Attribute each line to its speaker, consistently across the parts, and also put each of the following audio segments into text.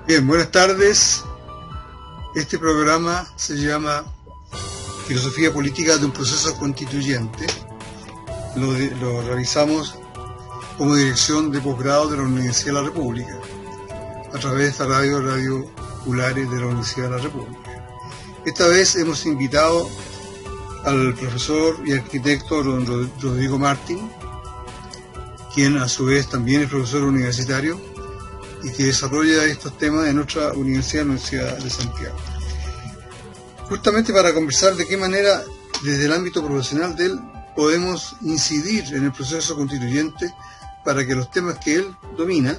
Speaker 1: Bien, buenas tardes. Este programa se llama Filosofía Política de un Proceso Constituyente. Lo realizamos como dirección de posgrado de la Universidad de la República, a través de Radio Ulares de la Universidad de la República. Esta vez hemos invitado al profesor y arquitecto Rodrigo Martín, quien a su vez también es profesor universitario y que desarrolla estos temas en otra universidad, la Universidad de Santiago. Justamente para conversar de qué manera, desde el ámbito profesional de él, podemos incidir en el proceso constituyente para que los temas que él domina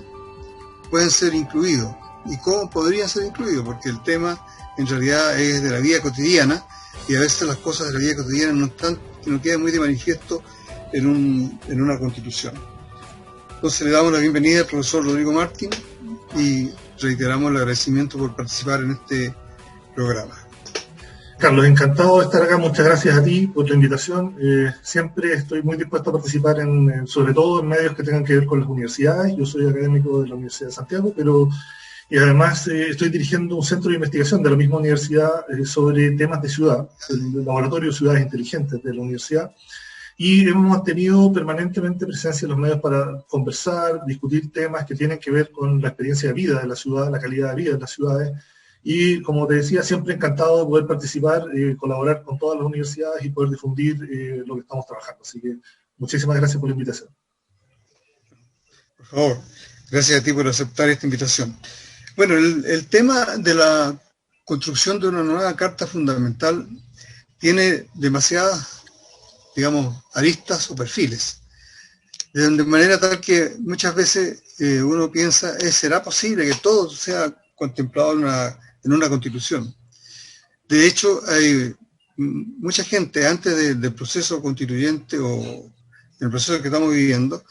Speaker 1: puedan ser incluidos. ¿Y cómo podrían ser incluidos? Porque el tema en realidad es de la vida cotidiana y a veces las cosas de la vida cotidiana no quedan muy de manifiesto en una constitución. Entonces le damos la bienvenida al profesor Rodrigo Martín y reiteramos el agradecimiento por participar en este programa.
Speaker 2: Carlos, encantado de estar acá. Muchas gracias a ti por la invitación. Siempre estoy muy dispuesto a participar sobre todo en medios que tengan que ver con las universidades. Yo soy académico de la Universidad de Santiago, y además estoy dirigiendo un centro de investigación de la misma universidad sobre temas de ciudad, el Laboratorio de Ciudades Inteligentes de la universidad. Y hemos tenido permanentemente presencia en los medios para conversar, discutir temas que tienen que ver con la experiencia de vida de la ciudad, la calidad de vida de las ciudades. Y como te decía, siempre encantado de poder participar, colaborar con todas las universidades y poder difundir lo que estamos trabajando. Así que muchísimas gracias por la invitación.
Speaker 1: Por favor, gracias a ti por aceptar esta invitación. Bueno, el tema de la construcción de una nueva Carta Fundamental tiene demasiadas, aristas o perfiles, de manera tal que muchas veces uno piensa, ¿será posible que todo sea contemplado en una constitución? De hecho, hay mucha gente antes del proceso constituyente o el proceso que estamos viviendo,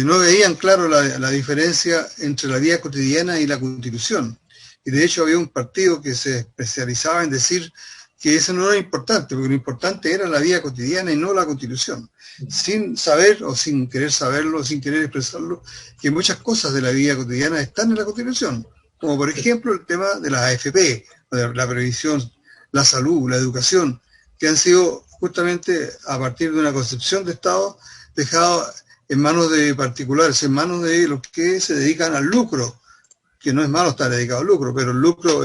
Speaker 1: no veían claro la diferencia entre la vida cotidiana y la constitución. Y de hecho había un partido que se especializaba en decir que eso no era importante, porque lo importante era la vida cotidiana y no la constitución, sin saber o sin querer saberlo, sin querer expresarlo, que muchas cosas de la vida cotidiana están en la constitución, como por ejemplo el tema de las AFP, la previsión, la salud, la educación, que han sido justamente a partir de una concepción de Estado dejados en manos de particulares, en manos de los que se dedican al lucro, que no es malo estar dedicado al lucro, pero el lucro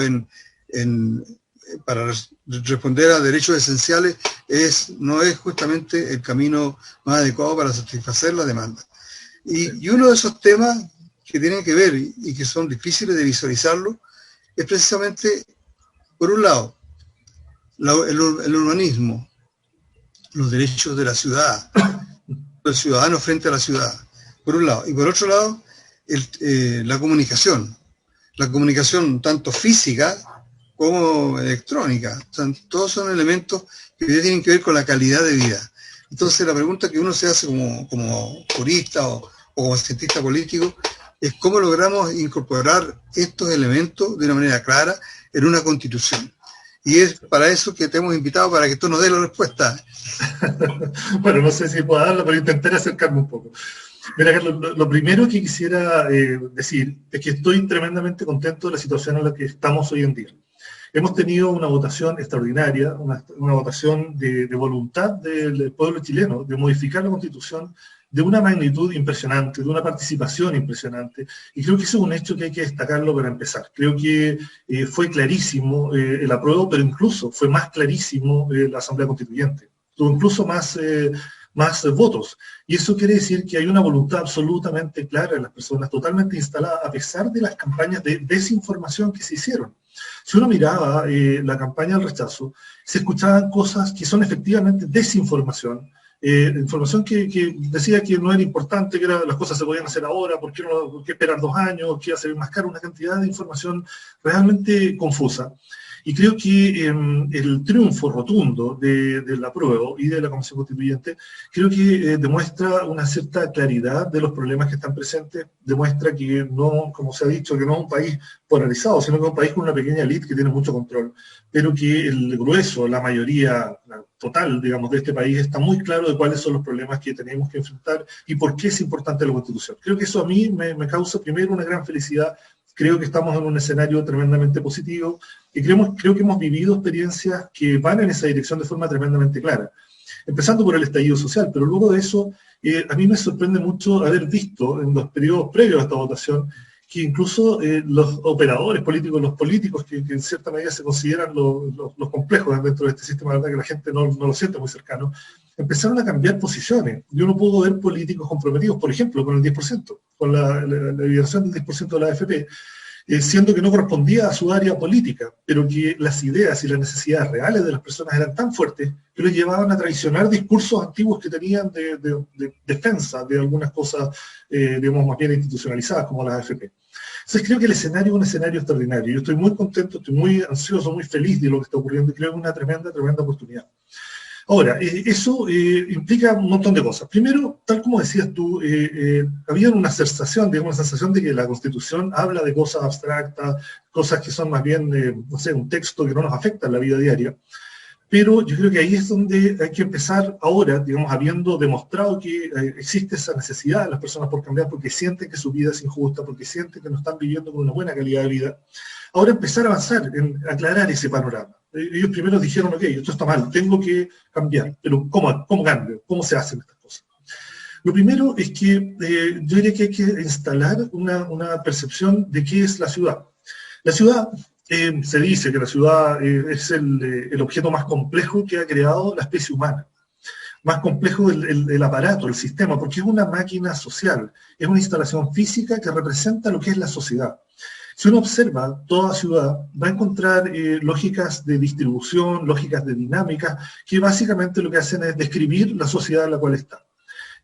Speaker 1: para responder a derechos esenciales no es justamente el camino más adecuado para satisfacer la demanda. Y uno de esos temas que tienen que ver y que son difíciles de visualizarlo es precisamente, por un lado, el urbanismo, los derechos de la ciudad, del ciudadano frente a la ciudad, por un lado, y por otro lado, la comunicación tanto física como electrónica. O sea, todos son elementos que tienen que ver con la calidad de vida. Entonces la pregunta que uno se hace como jurista o como cientista político es cómo logramos incorporar estos elementos de una manera clara en una constitución. Y es para eso que te hemos invitado, para que tú nos des la respuesta.
Speaker 2: Bueno, no sé si puedo darla, pero intentaré acercarme un poco. Mira, Carlos, lo primero que quisiera decir es que estoy tremendamente contento de la situación en la que estamos hoy en día. Hemos tenido una votación extraordinaria, una votación de voluntad del pueblo chileno de modificar la Constitución de una magnitud impresionante, de una participación impresionante, y creo que eso es un hecho que hay que destacarlo para empezar. Creo que fue clarísimo el apruebo, pero incluso fue más clarísimo la Asamblea Constituyente. Tuvo incluso más votos. Y eso quiere decir que hay una voluntad absolutamente clara en las personas, totalmente instalada, a pesar de las campañas de desinformación que se hicieron. Si uno miraba la campaña del rechazo, se escuchaban cosas que son efectivamente desinformación, información que decía que no era importante, que las cosas se podían hacer ahora, por qué esperar 2 años, que iba a ser más caro, una cantidad de información realmente confusa. Y creo que el triunfo rotundo del apruebo y de la Comisión Constituyente, creo que demuestra una cierta claridad de los problemas que están presentes, demuestra que no, como se ha dicho, que no es un país polarizado, sino que es un país con una pequeña élite que tiene mucho control, pero que el grueso, la mayoría total, digamos, de este país está muy claro de cuáles son los problemas que tenemos que enfrentar y por qué es importante la Constitución. Creo que eso a mí me causa primero una gran felicidad. creo que estamos en un escenario tremendamente positivo y creo que hemos vivido experiencias que van en esa dirección de forma tremendamente clara. Empezando por el estallido social, pero luego de eso, a mí me sorprende mucho haber visto en los periodos previos a esta votación que incluso los operadores políticos, los políticos que en cierta medida se consideran los complejos dentro de este sistema, la verdad que la gente no lo siente muy cercano, empezaron a cambiar posiciones. Yo no puedo ver políticos comprometidos, por ejemplo, con el 10%, con la liberación del 10% de la AFP, siendo que no correspondía a su área política, pero que las ideas y las necesidades reales de las personas eran tan fuertes que los llevaban a traicionar discursos antiguos que tenían de defensa de algunas cosas, digamos, más bien institucionalizadas, como las AFP. Entonces creo que el escenario es un escenario extraordinario. Yo estoy muy contento, estoy muy ansioso, muy feliz de lo que está ocurriendo y creo que es una tremenda, tremenda oportunidad. Ahora, eso implica un montón de cosas. Primero, tal como decías tú, había una sensación, digamos, una sensación de que la Constitución habla de cosas abstractas, cosas que son más bien, no sé, un texto que no nos afecta en la vida diaria. Pero yo creo que ahí es donde hay que empezar ahora, digamos, habiendo demostrado que existe esa necesidad de las personas por cambiar porque sienten que su vida es injusta, porque sienten que no están viviendo con una buena calidad de vida. Ahora empezar a avanzar en aclarar ese panorama. Ellos primero dijeron, ok, esto está mal, tengo que cambiar, pero ¿cómo cambio? ¿Cómo se hacen estas cosas? Lo primero es que yo diría que hay que instalar una percepción de qué es la ciudad. La ciudad, se dice que la ciudad es el objeto más complejo que ha creado la especie humana. Más complejo el aparato, el sistema, porque es una máquina social, es una instalación física que representa lo que es la sociedad. Si uno observa toda ciudad, va a encontrar lógicas de distribución, lógicas de dinámica, que básicamente lo que hacen es describir la sociedad en la cual está.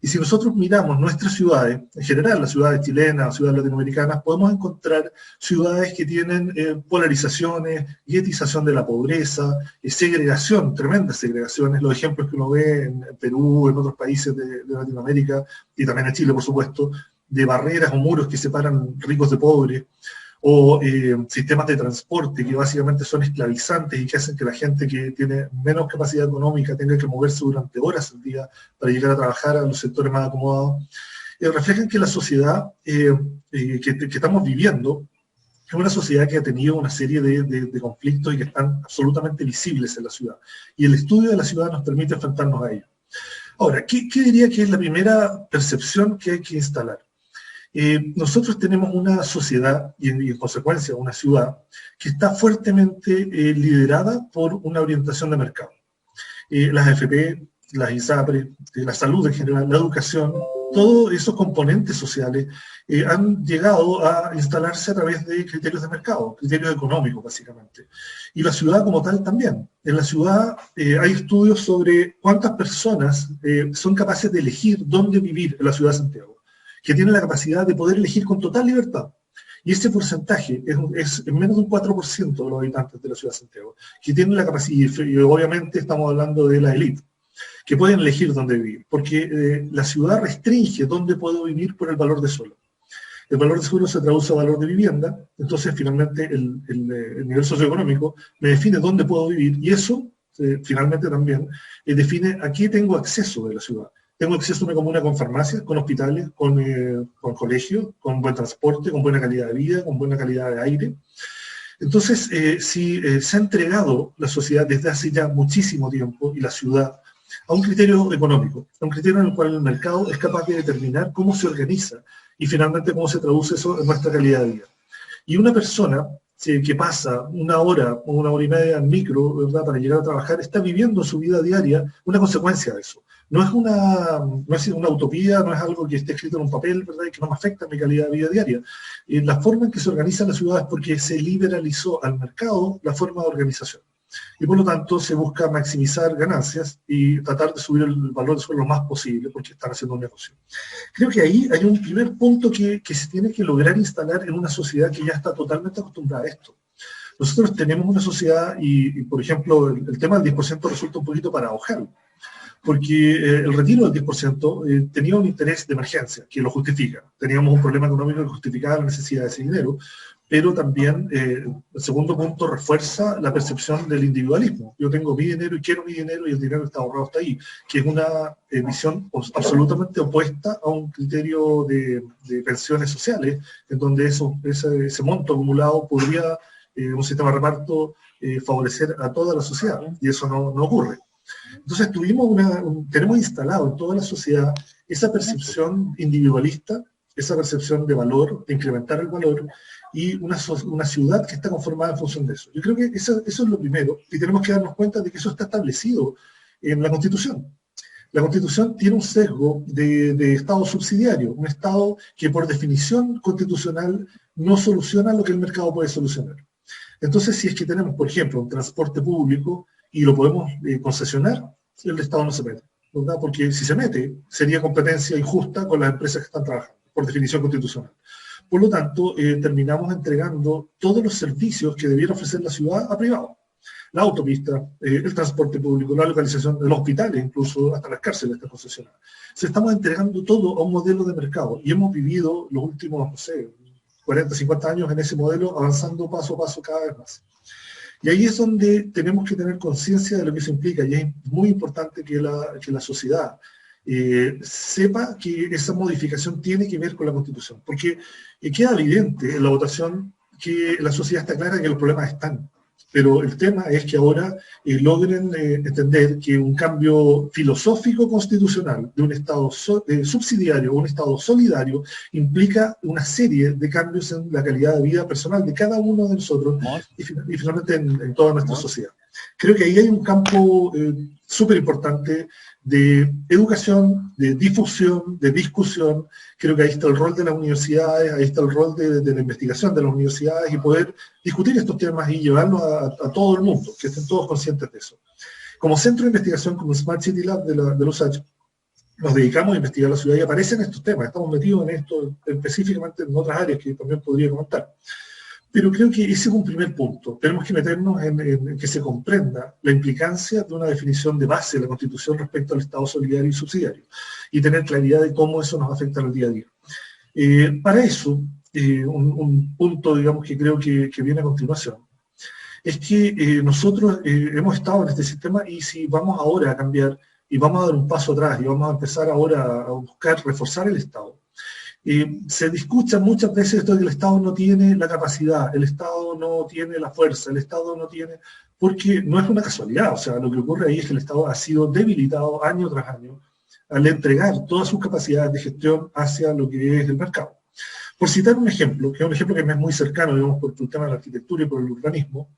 Speaker 2: Y si nosotros miramos nuestras ciudades, en general las ciudades chilenas, las ciudades latinoamericanas, podemos encontrar ciudades que tienen polarizaciones, guetización de la pobreza, segregación, tremendas segregaciones, los ejemplos que uno ve en Perú, en otros países de Latinoamérica, y también en Chile, por supuesto, de barreras o muros que separan ricos de pobres, o sistemas de transporte que básicamente son esclavizantes y que hacen que la gente que tiene menos capacidad económica tenga que moverse durante horas al día para llegar a trabajar a los sectores más acomodados, reflejan que la sociedad que estamos viviendo es una sociedad que ha tenido una serie de conflictos y que están absolutamente visibles en la ciudad. Y el estudio de la ciudad nos permite enfrentarnos a ello. Ahora, ¿qué diría que es la primera percepción que hay que instalar? Nosotros tenemos una sociedad y en consecuencia una ciudad que está fuertemente liderada por una orientación de mercado. Las AFP, las ISAPRES, la salud en general, la educación, todos esos componentes sociales han llegado a instalarse a través de criterios de mercado, criterios económicos básicamente. Y la ciudad como tal también. En la ciudad hay estudios sobre cuántas personas son capaces de elegir dónde vivir en la ciudad de Santiago, que tienen la capacidad de poder elegir con total libertad. Y ese porcentaje es menos de un 4% de los habitantes de la ciudad de Santiago, que tienen la capacidad, y obviamente estamos hablando de la élite, que pueden elegir dónde vivir, porque la ciudad restringe dónde puedo vivir por el valor de suelo. El valor de suelo se traduce a valor de vivienda, entonces finalmente el nivel socioeconómico me define dónde puedo vivir, y eso finalmente también define a qué tengo acceso de la ciudad. Tengo acceso a una comuna con farmacias, con hospitales, con colegios, con buen transporte, con buena calidad de vida, con buena calidad de aire. Entonces, si se ha entregado la sociedad desde hace ya muchísimo tiempo y la ciudad a un criterio económico, a un criterio en el cual el mercado es capaz de determinar cómo se organiza y finalmente cómo se traduce eso en nuestra calidad de vida. Y una persona que pasa una hora o una hora y media en micro, ¿verdad?, para llegar a trabajar, está viviendo su vida diaria una consecuencia de eso. No es una utopía, no es algo que esté escrito en un papel, ¿verdad?, y que no me afecta en mi calidad de vida diaria. La forma en que se organiza la ciudad es porque se liberalizó al mercado la forma de organización. Y por lo tanto se busca maximizar ganancias y tratar de subir el valor de suelo lo más posible porque están haciendo un negocio. Creo que ahí hay un primer punto que se tiene que lograr instalar en una sociedad que ya está totalmente acostumbrada a esto. Nosotros tenemos una sociedad y por ejemplo, el tema del 10% resulta un poquito paradojal, porque el retiro del 10% tenía un interés de emergencia que lo justifica. Teníamos un problema económico que justificaba la necesidad de ese dinero, pero también, el segundo punto, refuerza la percepción del individualismo. Yo tengo mi dinero y quiero mi dinero y el dinero está ahorrado hasta ahí, que es una visión absolutamente opuesta a un criterio de pensiones sociales, en donde ese monto acumulado podría, un sistema de reparto, favorecer a toda la sociedad, y eso no ocurre. Entonces tenemos instalado en toda la sociedad esa percepción individualista, esa percepción de valor, de incrementar el valor, y una ciudad que está conformada en función de eso. Yo creo que eso es lo primero, y tenemos que darnos cuenta de que eso está establecido en la Constitución. La Constitución tiene un sesgo de Estado subsidiario, un Estado que por definición constitucional no soluciona lo que el mercado puede solucionar. Entonces, si es que tenemos, por ejemplo, un transporte público y lo podemos concesionar, el Estado no se mete, ¿verdad? Porque si se mete, sería competencia injusta con las empresas que están trabajando, por definición constitucional. Por lo tanto, terminamos entregando todos los servicios que debiera ofrecer la ciudad a privados. La autopista, el transporte público, la localización de los hospitales, incluso hasta las cárceles están concesionadas. Se estamos entregando todo a un modelo de mercado y hemos vivido los últimos, no sé, 40, 50 años en ese modelo, avanzando paso a paso cada vez más. Y ahí es donde tenemos que tener conciencia de lo que eso implica, y es muy importante que la sociedad sepa que esa modificación tiene que ver con la Constitución, porque queda evidente en la votación que la sociedad está clara que los problemas están, pero el tema es que ahora logren entender que un cambio filosófico constitucional de un Estado subsidiario a un Estado solidario implica una serie de cambios en la calidad de vida personal de cada uno de nosotros y finalmente en toda nuestra sociedad. Creo que ahí hay un campo súper importante de educación, de difusión, de discusión. Creo que ahí está el rol de las universidades, ahí está el rol de la investigación de las universidades y poder discutir estos temas y llevarlos a todo el mundo, que estén todos conscientes de eso. Como centro de investigación, como Smart City Lab de la USACH, nos dedicamos a investigar la ciudad y aparecen estos temas. Estamos metidos en esto específicamente en otras áreas que también podría comentar. Pero creo que ese es un primer punto. Tenemos que meternos en que se comprenda la implicancia de una definición de base de la Constitución respecto al Estado solidario y subsidiario y tener claridad de cómo eso nos afecta en el día a día. Para eso, un punto, digamos, que creo que viene a continuación, es que nosotros hemos estado en este sistema y si vamos ahora a cambiar y vamos a dar un paso atrás y vamos a empezar ahora a buscar reforzar el Estado, se discuta muchas veces esto de que el Estado no tiene la capacidad, el Estado no tiene la fuerza, el Estado no tiene, porque no es una casualidad, o sea, lo que ocurre ahí es que el Estado ha sido debilitado año tras año al entregar todas sus capacidades de gestión hacia lo que es el mercado. Por citar un ejemplo, que es un ejemplo que me es muy cercano, digamos, por el tema de la arquitectura y por el urbanismo,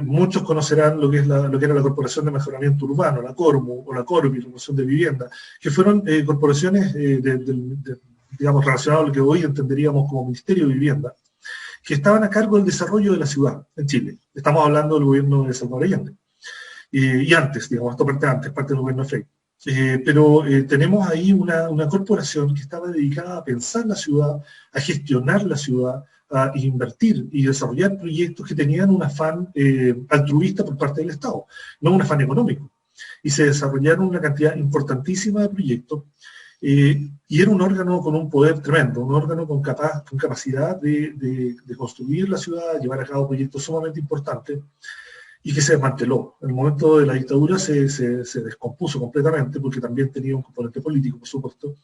Speaker 2: muchos conocerán lo que era la Corporación de Mejoramiento Urbano, la CORMU, o la CORBI, la Corporación de Vivienda, que fueron corporaciones digamos, relacionado a lo que hoy entenderíamos como Ministerio de Vivienda, que estaban a cargo del desarrollo de la ciudad en Chile. Estamos hablando del gobierno de Salvador Allende. Y antes, digamos, esto parte del gobierno de Frei. Pero tenemos ahí una corporación que estaba dedicada a pensar la ciudad, a gestionar la ciudad, a invertir y desarrollar proyectos que tenían un afán altruista por parte del Estado, no un afán económico. Y se desarrollaron una cantidad importantísima de proyectos. Y era un órgano con un poder tremendo, un órgano con capacidad de construir la ciudad, llevar a cabo proyectos sumamente importantes y que se desmanteló. En el momento de la dictadura se descompuso completamente porque también tenía un componente político, por supuesto.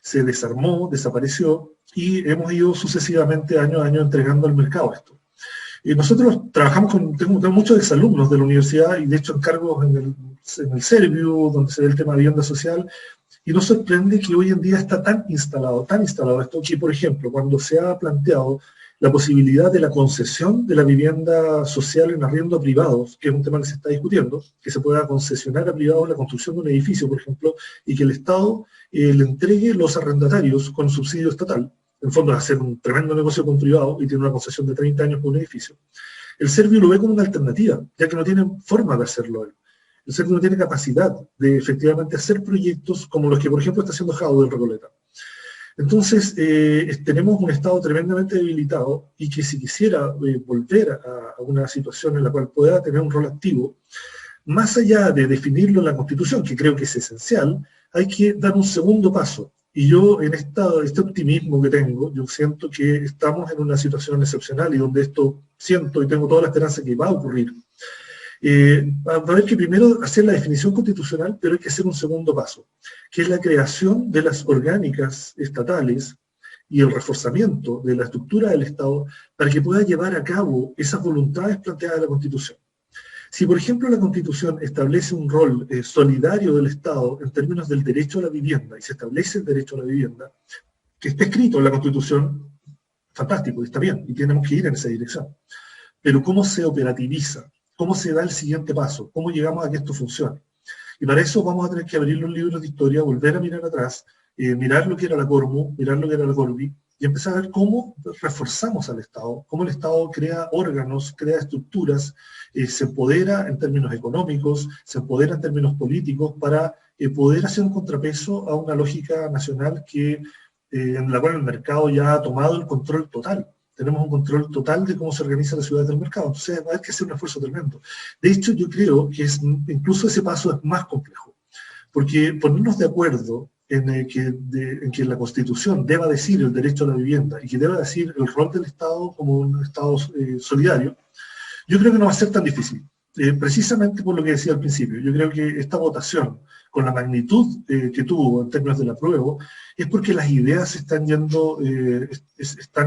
Speaker 2: Se desarmó, desapareció y hemos ido sucesivamente año a año entregando al mercado esto. Nosotros trabajamos tengo muchos exalumnos de la universidad y de hecho encargos en el Serviu, donde se ve el tema de vivienda social. Y nos sorprende que hoy en día está tan instalado esto, que por ejemplo, cuando se ha planteado la posibilidad de la concesión de la vivienda social en arriendo a privados, que es un tema que se está discutiendo, que se pueda concesionar a privados la construcción de un edificio, por ejemplo, y que el Estado le entregue los arrendatarios con subsidio estatal, en fondo es hacer un tremendo negocio con privado y tiene una concesión de 30 años por un edificio. El Serviu lo ve como una alternativa, ya que no tiene forma de hacerlo él. El Serviu no tiene capacidad de efectivamente hacer proyectos como los que, por ejemplo, está haciendo Jaude en Recoleta. Entonces, tenemos un Estado tremendamente debilitado y que si quisiera volver a una situación en la cual pueda tener un rol activo, más allá de definirlo en la Constitución, que creo que es esencial, hay que dar un segundo paso. Y yo, en este optimismo que tengo, yo siento que estamos en una situación excepcional y donde esto siento y tengo toda la esperanza que va a ocurrir. Va a haber que primero hacer la definición constitucional, pero hay que hacer un segundo paso, que es la creación de las orgánicas estatales y el reforzamiento de la estructura del Estado para que pueda llevar a cabo esas voluntades planteadas en la Constitución. Si, por ejemplo, la Constitución establece un rol solidario del Estado en términos del derecho a la vivienda, y se establece el derecho a la vivienda, que está escrito en la Constitución, fantástico, está bien, y tenemos que ir en esa dirección. Pero ¿cómo se operativiza? ¿Cómo se da el siguiente paso? ¿Cómo llegamos a que esto funcione? Y para eso vamos a tener que abrir los libros de historia, volver a mirar atrás, mirar lo que era la Cormu, mirar lo que era la Corvi, y empezar a ver cómo reforzamos al Estado, cómo el Estado crea órganos, crea estructuras, se empodera en términos económicos, se empodera en términos políticos para poder hacer un contrapeso a una lógica nacional en la cual el mercado ya ha tomado el control total. Tenemos un control total de cómo se organiza la ciudad del mercado. Entonces va a haber que hacer un esfuerzo tremendo. De hecho, yo creo que incluso ese paso es más complejo, porque ponernos de acuerdo en que la Constitución deba decir el derecho a la vivienda y que deba decir el rol del Estado como un Estado solidario, yo creo que no va a ser tan difícil. Precisamente por lo que decía al principio, yo creo que esta votación, con la magnitud que tuvo en términos del apruebo, es porque las ideas están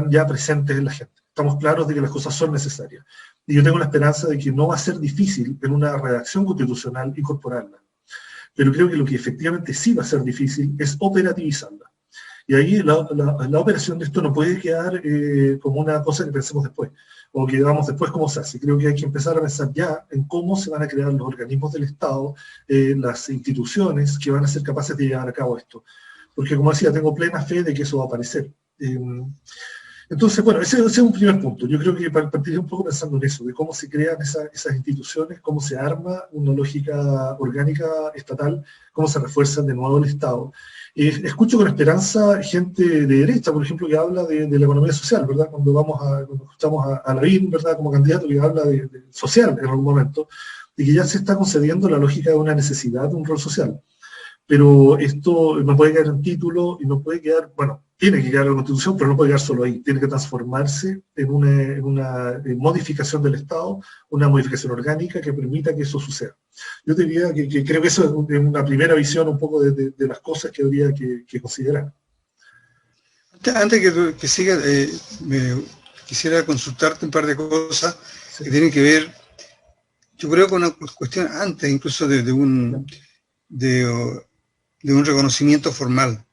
Speaker 2: ya presentes en la gente. Estamos claros de que las cosas son necesarias. Y yo tengo la esperanza de que no va a ser difícil en una redacción constitucional incorporarla. Pero creo que lo que efectivamente sí va a ser difícil es operativizarla. Y ahí la operación de esto no puede quedar como una cosa que pensemos después, o que digamos después cómo se hace. Creo que hay que empezar a pensar ya en cómo se van a crear los organismos del Estado, las instituciones que van a ser capaces de llevar a cabo esto. Porque, como decía, tengo plena fe de que eso va a aparecer. Entonces, bueno, ese es un primer punto. Yo creo que partiré un poco pensando en eso, de cómo se crean esas instituciones, cómo se arma una lógica orgánica estatal, cómo se refuerza de nuevo el Estado. Escucho con esperanza gente de derecha, por ejemplo, que habla de la economía social, ¿verdad? Cuando escuchamos a Lavín, ¿verdad? Como candidato que habla de social en algún momento, y que ya se está concediendo la lógica de una necesidad de un rol social. Pero esto no puede quedar en título y no puede quedar, bueno, tiene que quedar en la Constitución, pero no puede quedar solo ahí. Tiene que transformarse en una modificación del Estado, una modificación orgánica que permita que eso suceda. Yo te diría que creo que eso es una primera visión un poco de las cosas que habría que considerar.
Speaker 1: Antes que sigas, quisiera consultarte un par de cosas que tienen que ver, yo creo, con una cuestión antes incluso de un reconocimiento formal.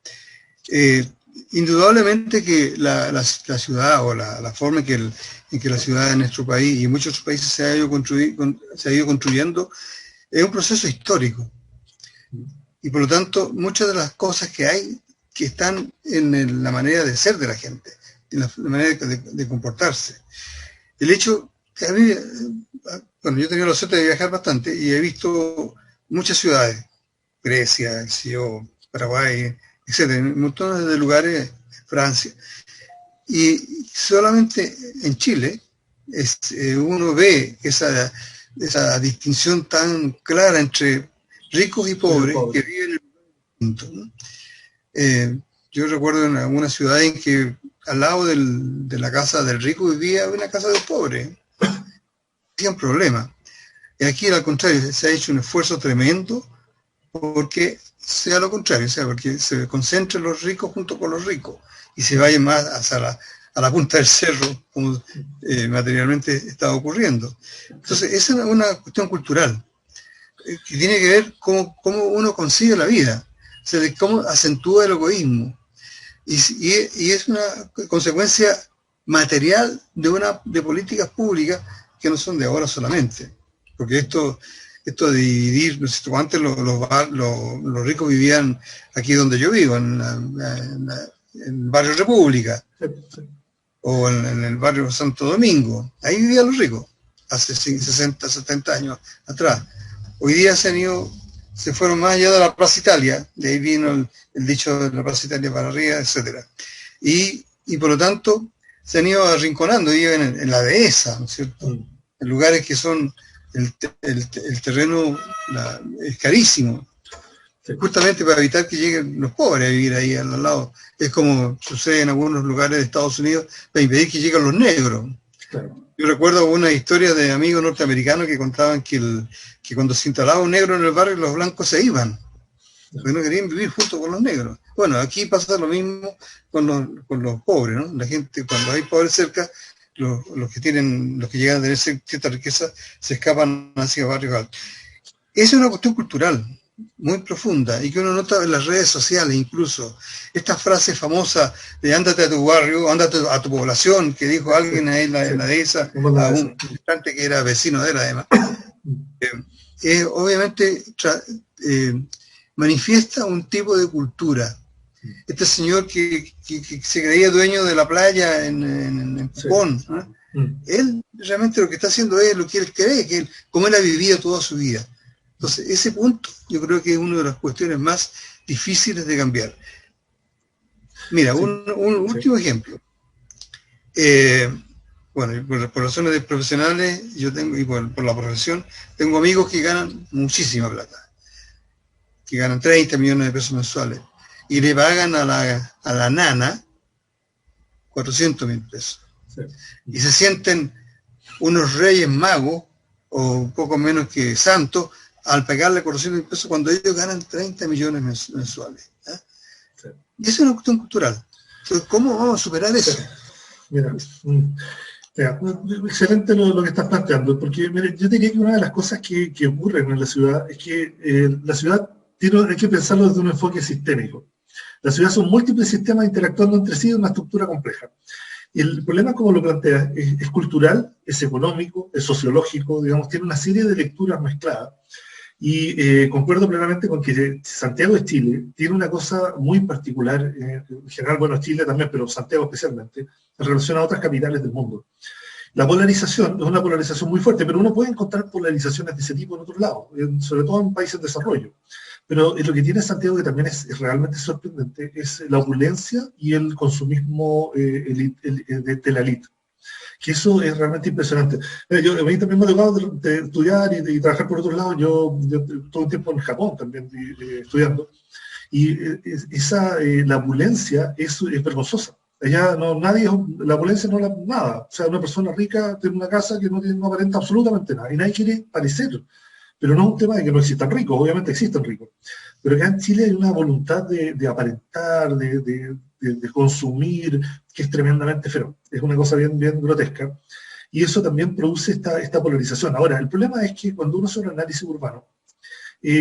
Speaker 1: Indudablemente que la ciudad o la forma en que la ciudad en nuestro país y en muchos otros países se ha ido construyendo es un proceso histórico. Y por lo tanto, muchas de las cosas que hay que están en la manera de ser de la gente, en la manera de comportarse. El hecho que a mí, bueno, yo he tenido la suerte de viajar bastante y he visto muchas ciudades, Grecia, Paraguay, etcétera, en montones de lugares, Francia. Y solamente en Chile uno ve esa distinción tan clara entre ricos y pobres que viven en el mundo, ¿no? Yo recuerdo en alguna ciudad en que al lado de la casa del rico vivía una casa del pobre. Había un problema. Y aquí, al contrario, se ha hecho un esfuerzo tremendo porque sea lo contrario, o sea, porque se concentren los ricos junto con los ricos y se vayan más a la punta del cerro, como materialmente está ocurriendo. Entonces, esa es una cuestión cultural que tiene que ver cómo uno concibe la vida, o sea, de cómo acentúa el egoísmo. Y es una consecuencia material de políticas públicas que no son de ahora solamente. Porque esto de dividir, antes los ricos vivían aquí donde yo vivo, en el barrio República, o en el barrio Santo Domingo. Ahí vivían los ricos, hace 60, 70 años atrás. Hoy día se fueron más allá de la Plaza Italia, de ahí vino el dicho de la Plaza Italia para arriba, etc. Y por lo tanto se han ido arrinconando, viven en la dehesa, ¿no es cierto? En lugares que son, el terreno es carísimo.
Speaker 2: Sí.
Speaker 1: justamente para evitar que lleguen los pobres a vivir ahí al lado. Es como sucede en algunos lugares de Estados Unidos, para impedir que lleguen los negros.
Speaker 2: Claro.
Speaker 1: Yo recuerdo una historia de amigos norteamericanos que contaban que cuando se instalaba un negro en el barrio, los blancos se iban, porque no querían vivir junto con los negros. Bueno, aquí pasa lo mismo con los pobres, ¿no? La gente, cuando hay pobres cerca, los que llegan a tener cierta riqueza se escapan hacia barrios altos. Esa es una cuestión cultural muy profunda y que uno nota en las redes sociales incluso. Estas frases famosas de ándate a tu barrio, ándate a tu población, que dijo alguien ahí en la de esa, a un instante que era vecino de él además. Obviamente manifiesta un tipo de cultura. Este señor que se creía dueño de la playa en Pucón, ¿no? Él realmente lo que está haciendo es lo que él cree, como él ha vivido toda su vida. Entonces, ese punto yo creo que es una de las cuestiones más difíciles de cambiar. Mira, un último ejemplo. Bueno, por razones de profesionales, yo tengo, y por la profesión, tengo amigos que ganan muchísima plata, que ganan 30 millones de pesos mensuales, y le pagan a la nana 400.000 pesos. Sí. Y se sienten unos reyes magos, o un poco menos que santos, al pagarle 400.000 pesos cuando ellos ganan 30 millones mensuales. Sí. Y eso es una cuestión cultural. Entonces, ¿cómo vamos a superar eso?
Speaker 2: Mira, excelente lo que estás planteando, porque mire, yo diría que una de las cosas que ocurren en la ciudad es que la ciudad hay que pensarlo desde un enfoque sistémico. La ciudad son múltiples sistemas interactuando entre sí en una estructura compleja. Y el problema, como lo planteas, es cultural, es económico, es sociológico, digamos, tiene una serie de lecturas mezcladas. Y concuerdo plenamente con que Santiago de Chile tiene una cosa muy particular, en general, bueno, Chile también, pero Santiago especialmente, en relación a otras capitales del mundo. La polarización es una polarización muy fuerte, pero uno puede encontrar polarizaciones de ese tipo en otros lados, sobre todo en países en desarrollo. Pero lo que tiene Santiago, que también es realmente sorprendente, es la opulencia y el consumismo de la élite. Que eso es realmente impresionante. A mí también me ha tocado de estudiar y trabajar por otros lados. Yo todo el tiempo en Japón también estudiando. Y la opulencia es vergonzosa. Allá la opulencia no es nada. O sea, una persona rica tiene una casa que no aparenta absolutamente nada. Y nadie quiere parecer. Pero no es un tema de que no existan ricos, obviamente existen ricos. Pero acá en Chile hay una voluntad de aparentar, de consumir, que es tremendamente feroz. Es una cosa bien grotesca. Y eso también produce esta polarización. Ahora, el problema es que cuando uno hace un análisis urbano,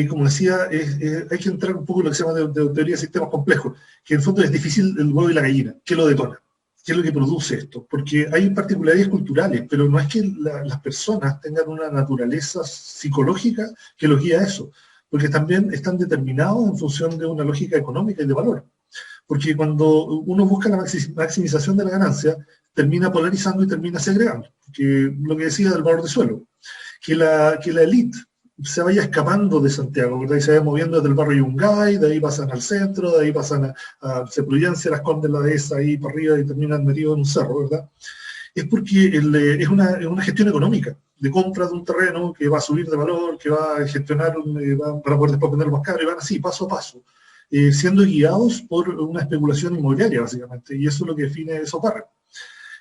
Speaker 2: como decía, hay que entrar un poco en lo que se llama de teoría de sistemas complejos, que en el fondo es difícil el huevo y la gallina. ¿Qué lo detona? ¿Qué es lo que produce esto? Porque hay particularidades culturales, pero no es que las personas tengan una naturaleza psicológica que los guía a eso, porque también están determinados en función de una lógica económica y de valor. Porque cuando uno busca la maximización de la ganancia, termina polarizando y termina segregando. Porque lo que decía del valor de suelo, que la élite se vaya escapando de Santiago, ¿verdad? Y se vaya moviendo desde el barrio Yungay, de ahí pasan al centro, de ahí pasan a Prudencia, las Condes, la Dehesa, ahí para arriba y terminan metidos en un cerro, ¿verdad? Es porque es una gestión económica de compra de un terreno que va a subir de valor, que va a gestionar, para poder después venderlo más caro, y van así, paso a paso, siendo guiados por una especulación inmobiliaria, básicamente, y eso es lo que define esos barrios.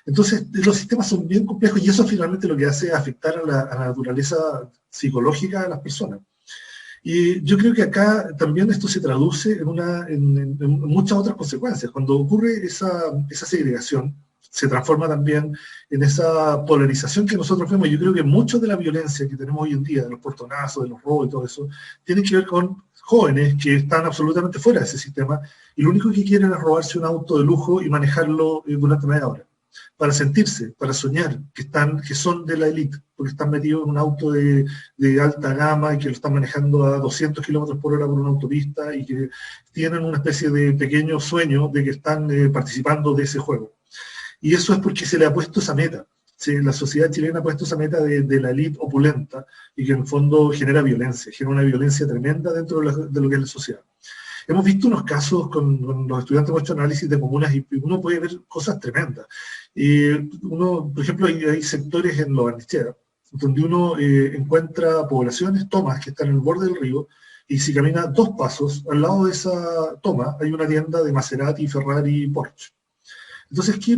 Speaker 2: Entonces, los sistemas son bien complejos y eso finalmente lo que hace es afectar a la naturaleza psicológica de las personas. Y yo creo que acá también esto se traduce en muchas otras consecuencias. Cuando ocurre esa segregación, se transforma también en esa polarización que nosotros vemos. Yo creo que mucho de la violencia que tenemos hoy en día, de los portonazos, de los robos y todo eso, tiene que ver con jóvenes que están absolutamente fuera de ese sistema y lo único que quieren es robarse un auto de lujo y manejarlo durante media hora, para sentirse, para soñar que son de la élite, porque están metidos en un auto de alta gama y que lo están manejando a 200 kilómetros por hora por una autopista y que tienen una especie de pequeño sueño de que están participando de ese juego. Y eso es porque se le ha puesto esa meta. La sociedad chilena ha puesto esa meta de la élite opulenta y que en el fondo genera violencia, genera una violencia tremenda dentro de lo que es la sociedad. Hemos visto unos casos con los estudiantes, hemos hecho análisis de comunas y uno puede ver cosas tremendas. Por ejemplo, hay sectores en Lo Barnechea donde uno encuentra poblaciones, tomas que están en el borde del río, Y si camina 2 pasos, al lado de esa toma hay una tienda de Maserati, Ferrari y Porsche. Entonces, ¿qué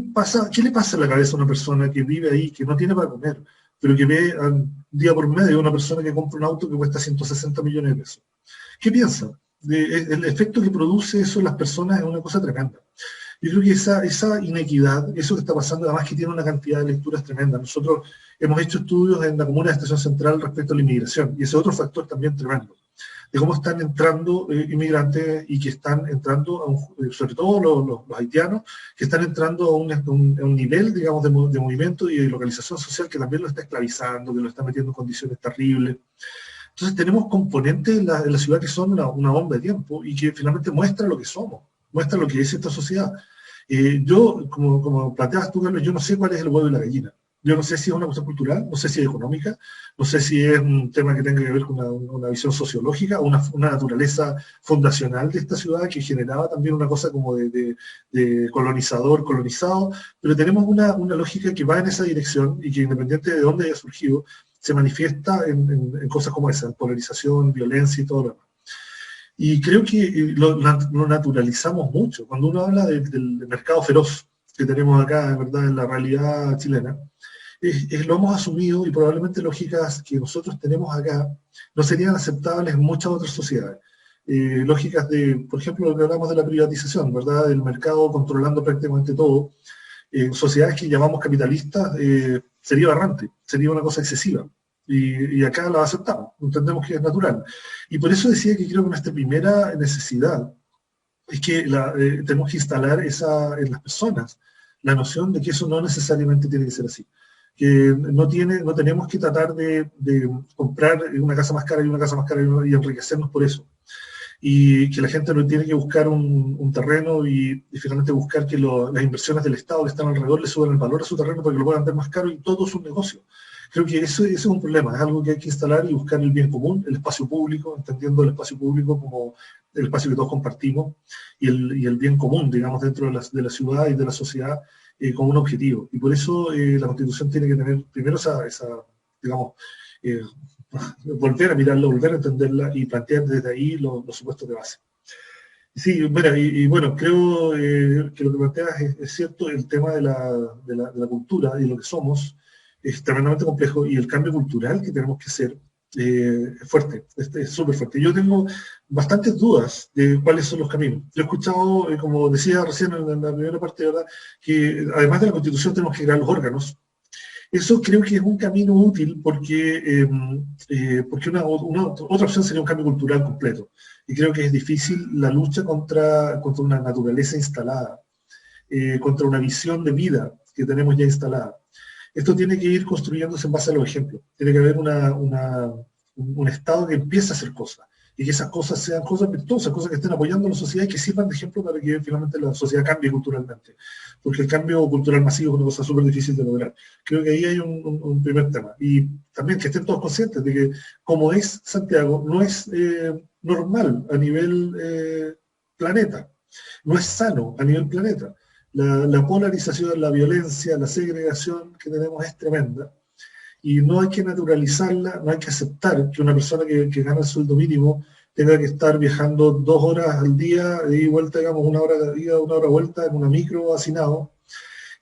Speaker 2: le pasa a la cabeza a una persona que vive ahí, que no tiene para comer, pero que ve día por medio a una persona que compra un auto que cuesta 160 millones de pesos? ¿Qué piensa? El efecto que produce eso en las personas es una cosa tremenda. Yo creo que esa inequidad, eso que está pasando, además que tiene una cantidad de lecturas tremenda. Nosotros hemos hecho estudios en la comuna de Estación Central respecto a la inmigración, y ese es otro factor también tremendo, de cómo están entrando inmigrantes y que están entrando, sobre todo los haitianos, que están entrando a un nivel, digamos, de movimiento y de localización social que también lo está esclavizando, que lo está metiendo en condiciones terribles. Entonces tenemos componentes en la ciudad que son una bomba de tiempo y que finalmente muestran lo que somos, muestran lo que es esta sociedad. Yo, como planteabas tú, Carlos, yo no sé cuál es el huevo y la gallina. Yo no sé si es una cuestión cultural, no sé si es económica, no sé si es un tema que tenga que ver con una visión sociológica, una naturaleza fundacional de esta ciudad que generaba también una cosa como de colonizador, colonizado, pero tenemos una lógica que va en esa dirección y que independiente de dónde haya surgido, se manifiesta en cosas como esa, polarización, violencia y todo lo demás. Y creo que lo naturalizamos mucho. Cuando uno habla del mercado feroz que tenemos acá, ¿verdad?, en la realidad chilena, lo hemos asumido y probablemente lógicas que nosotros tenemos acá no serían aceptables en muchas otras sociedades. Lógicas por ejemplo, lo que hablamos de la privatización, ¿verdad?, del mercado controlando prácticamente todo. Sociedades que llamamos capitalistas, sería aberrante, sería una cosa excesiva. Y acá la aceptamos, entendemos que es natural. Y por eso decía que creo que nuestra primera necesidad es que tenemos que instalar en las personas la noción de que eso no necesariamente tiene que ser así. Que no tenemos que tratar de comprar una casa más cara y una casa más cara y enriquecernos por eso. Y que la gente no tiene que buscar un terreno y finalmente buscar que las inversiones del Estado que están alrededor le suban el valor a su terreno para que lo puedan ver más caro y todo es un negocio. Creo que eso es un problema, es algo que hay que instalar y buscar el bien común, el espacio público, entendiendo el espacio público como el espacio que todos compartimos y el bien común, digamos, dentro de la ciudad y de la sociedad como un objetivo. Y por eso la Constitución tiene que tener primero esa digamos, volver a mirarla, volver a entenderla y plantear desde ahí los supuestos de base. Sí, mira, y bueno, creo que lo que planteas es cierto, el tema de la cultura y lo que somos es tremendamente complejo y el cambio cultural que tenemos que hacer es fuerte, es súper fuerte. Yo tengo bastantes dudas de cuáles son los caminos. Yo he escuchado, como decía recién en la primera parte, ¿verdad?, que además de la Constitución tenemos que crear los órganos. Eso creo que es un camino útil porque otra opción sería un cambio cultural completo. Y creo que es difícil la lucha contra una naturaleza instalada, contra una visión de vida que tenemos ya instalada. Esto tiene que ir construyéndose en base a los ejemplos. Tiene que haber un Estado que empiece a hacer cosas y que esas cosas sean cosas virtuosas, cosas que estén apoyando a la sociedad y que sirvan de ejemplo para que finalmente la sociedad cambie culturalmente. Porque el cambio cultural masivo es una cosa súper difícil de lograr. Creo que ahí hay un primer tema. Y también que estén todos conscientes de que, como es Santiago, no es normal a nivel planeta. No es sano a nivel planeta. La polarización, la violencia, la segregación que tenemos es tremenda y no hay que naturalizarla, no hay que aceptar que una persona que gana el sueldo mínimo tenga que estar viajando 2 horas al día, de ida y vuelta, digamos, 1 hora de ida, 1 hora de vuelta en una micro hacinado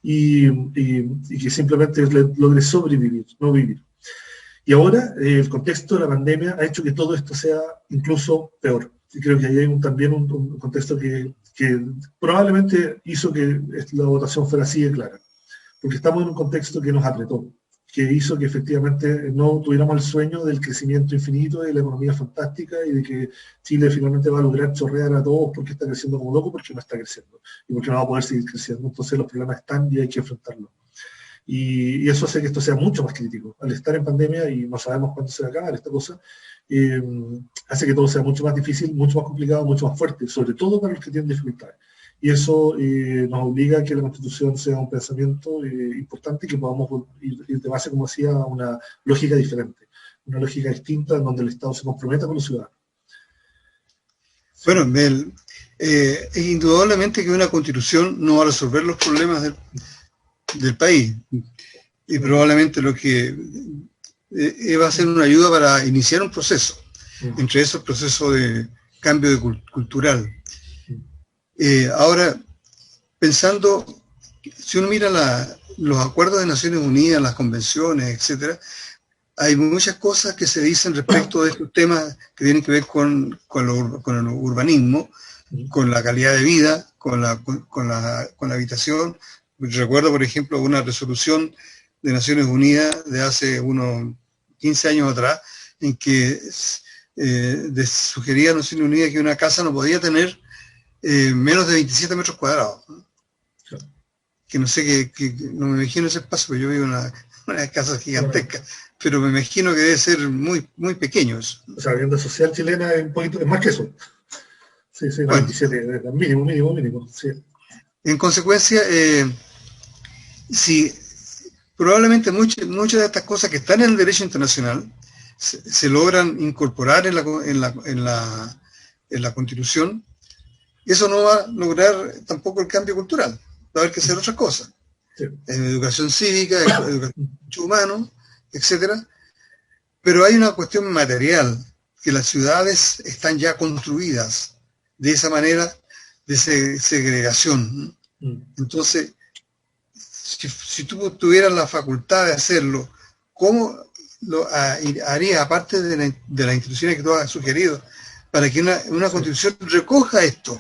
Speaker 2: y que simplemente logre sobrevivir, no vivir. Y ahora el contexto de la pandemia ha hecho que todo esto sea incluso peor. Y creo que ahí hay también un contexto que probablemente hizo que la votación fuera así de clara, porque estamos en un contexto que nos apretó, que hizo que efectivamente no tuviéramos el sueño del crecimiento infinito, de la economía fantástica y de que Chile finalmente va a lograr chorrear a todos porque está creciendo como loco, porque no está creciendo y porque no va a poder seguir creciendo. Entonces los problemas están y hay que enfrentarlos. Y eso hace que esto sea mucho más crítico. Al estar en pandemia y no sabemos cuándo se va a acabar esta cosa, hace que todo sea mucho más difícil, mucho más complicado, mucho más fuerte, sobre todo para los que tienen dificultades. Y eso nos obliga a que la Constitución sea un pensamiento importante y que podamos ir de base, como decía, a una lógica diferente, una lógica distinta en donde el Estado se comprometa con los ciudadanos.
Speaker 1: Bueno, indudablemente que una Constitución no va a resolver los problemas del país y probablemente lo que va a ser una ayuda para iniciar un proceso. entre esos procesos de cambio cultural. Ahora, pensando, si uno mira los acuerdos de Naciones Unidas, las convenciones, etcétera, hay muchas cosas que se dicen respecto de estos temas que tienen que ver con el urbanismo, con la calidad de vida, con la habitación. Recuerdo, por ejemplo, una resolución de Naciones Unidas de hace unos 15 años atrás, en que sugería a Naciones Unidas que una casa no podía tener menos de 27 metros cuadrados. Que no sé, no me imagino ese espacio, porque yo vivo en una casa gigantesca, pero me imagino que debe ser muy, muy pequeño eso.
Speaker 2: O sea, la vivienda social chilena es un poquito, es más que eso. Sí, bueno. 27, mínimo, sí.
Speaker 1: En consecuencia, si probablemente muchas de estas cosas que están en el derecho internacional se logran incorporar en la Constitución, eso no va a lograr tampoco el cambio cultural. Va a haber que hacer otras cosas. Sí. Educación cívica, educación humana, etcétera. Pero hay una cuestión material, que las ciudades están ya construidas de esa manera de segregación. Entonces, si tú tuvieras la facultad de hacerlo, ¿cómo lo harías, aparte de las instituciones que tú has sugerido, para que una constitución recoja esto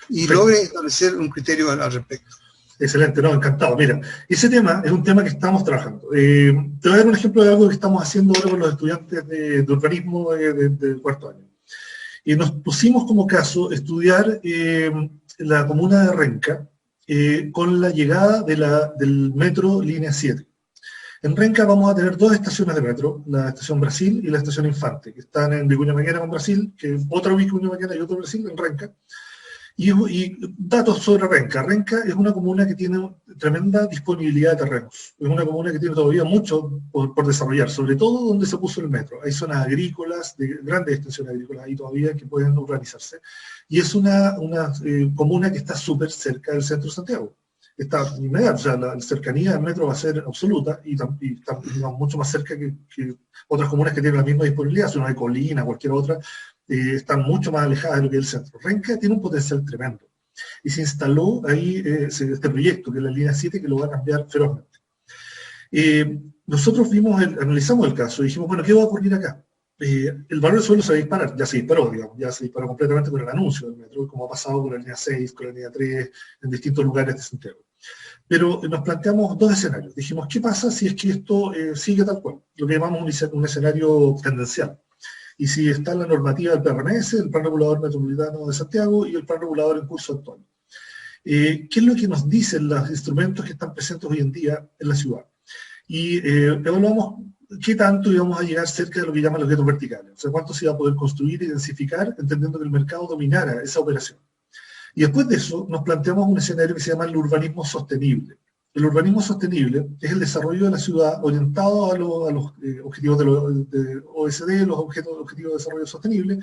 Speaker 1: y logre establecer un criterio al respecto?
Speaker 2: Excelente, no, encantado. Mira, ese tema es un tema que estamos trabajando. Te voy a dar un ejemplo de algo que estamos haciendo ahora con los estudiantes de urbanismo del cuarto año. Y nos pusimos como caso estudiar la comuna de Renca con la llegada del metro línea 7. En Renca vamos a tener dos estaciones de metro, la estación Brasil y la estación Infante, que están en Vicuña Maquena con Brasil, que es otra Vicuña Maquena y otro Brasil en Renca. Y datos sobre Renca. Renca es una comuna que tiene tremenda disponibilidad de terrenos. Es una comuna que tiene todavía mucho por desarrollar, sobre todo donde se puso el metro. Hay zonas agrícolas, de grandes extensiones agrícolas ahí todavía que pueden urbanizarse. Y es una comuna que está súper cerca del centro de Santiago. Está inmediata, o sea, la cercanía del metro va a ser absoluta y está digamos, mucho más cerca que otras comunas que tienen la misma disponibilidad, si uno hay Colina, cualquier otra, están mucho más alejadas de lo que es el centro. Renca tiene un potencial tremendo. Y se instaló ahí este proyecto, que es la línea 7, que lo va a cambiar ferozmente. Nosotros analizamos el caso y dijimos, bueno, ¿qué va a ocurrir acá? El valor del suelo se va a disparar, ya se disparó, digamos, ya se disparó completamente con el anuncio del metro, como ha pasado con la línea 6, con la línea 3, en distintos lugares de Santiago. Pero nos planteamos dos escenarios. Dijimos, ¿qué pasa si es que esto sigue tal cual? Lo que llamamos un escenario tendencial. Y si está la normativa del PRMS, el Plan Regulador Metropolitano de Santiago y el Plan Regulador en curso actual. ¿Qué es lo que nos dicen los instrumentos que están presentes hoy en día en la ciudad? Y evaluamos qué tanto íbamos a llegar cerca de lo que llaman los guetos verticales. O sea, cuánto se iba a poder construir y densificar, entendiendo que el mercado dominara esa operación. Y después de eso, nos planteamos un escenario que se llama el urbanismo sostenible. El urbanismo sostenible es el desarrollo de la ciudad orientado a los objetivos de OECD, los objetivos de desarrollo sostenible,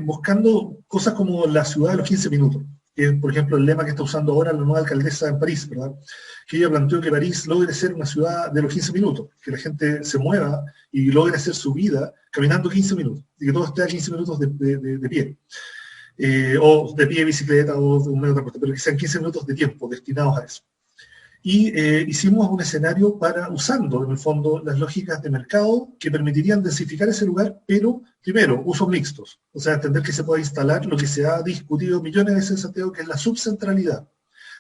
Speaker 2: buscando cosas como la ciudad de los 15 minutos, que es, por ejemplo, el lema que está usando ahora la nueva alcaldesa en París, ¿verdad? Que ella planteó que París logre ser una ciudad de los 15 minutos, que la gente se mueva y logre hacer su vida caminando 15 minutos, y que todo esté a 15 minutos de pie. O de pie, bicicleta o de un medio de transporte, pero que sean 15 minutos de tiempo destinados a eso. Y hicimos un escenario usando en el fondo las lógicas de mercado que permitirían densificar ese lugar, pero primero, usos mixtos, o sea, entender que se puede instalar lo que se ha discutido millones de veces en Santiago, que es la subcentralidad,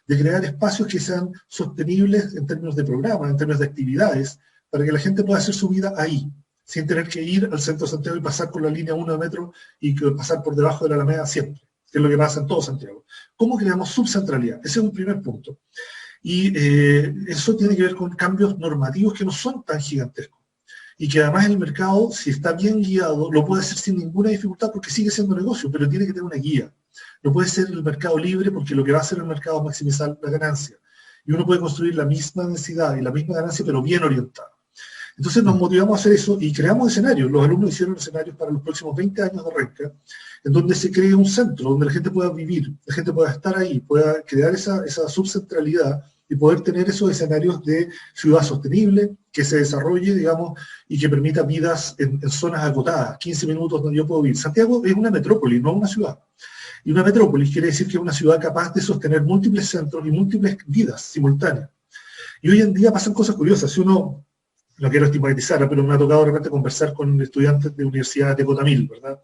Speaker 2: de crear espacios que sean sostenibles en términos de programa, en términos de actividades, para que la gente pueda hacer su vida ahí, sin tener que ir al centro de Santiago y pasar por la línea 1 de metro y pasar por debajo de la Alameda siempre, que es lo que pasa en todo Santiago. ¿Cómo creamos subcentralidad? Ese es un primer punto. Y eso tiene que ver con cambios normativos que no son tan gigantescos. Y que además el mercado, si está bien guiado, lo puede hacer sin ninguna dificultad porque sigue siendo negocio, pero tiene que tener una guía. No puede ser el mercado libre porque lo que va a hacer el mercado es maximizar la ganancia. Y uno puede construir la misma densidad y la misma ganancia, pero bien orientada. Entonces nos motivamos a hacer eso y creamos escenarios. Los alumnos hicieron escenarios para los próximos 20 años de Renca, en donde se cree un centro, donde la gente pueda vivir, la gente pueda estar ahí, pueda crear esa subcentralidad y poder tener esos escenarios de ciudad sostenible, que se desarrolle, digamos, y que permita vidas en zonas acotadas, 15 minutos donde yo puedo vivir. Santiago es una metrópoli, no una ciudad. Y una metrópolis quiere decir que es una ciudad capaz de sostener múltiples centros y múltiples vidas simultáneas. Y hoy en día pasan cosas curiosas. Si uno, no quiero estigmatizar, pero me ha tocado de repente conversar con estudiantes de universidad de Cotamil, ¿verdad?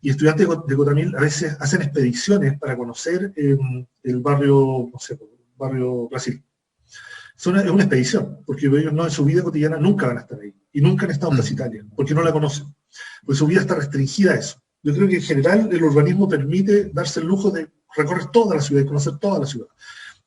Speaker 2: Y estudiantes de Cotamil a veces hacen expediciones para conocer el barrio, no sé, barrio Brasil. Es una expedición, porque ellos no en su vida cotidiana nunca van a estar ahí. Y nunca han estado en Plaza Italia, porque no la conocen. Porque su vida está restringida a eso. Yo creo que en general el urbanismo permite darse el lujo de recorrer toda la ciudad y conocer toda la ciudad.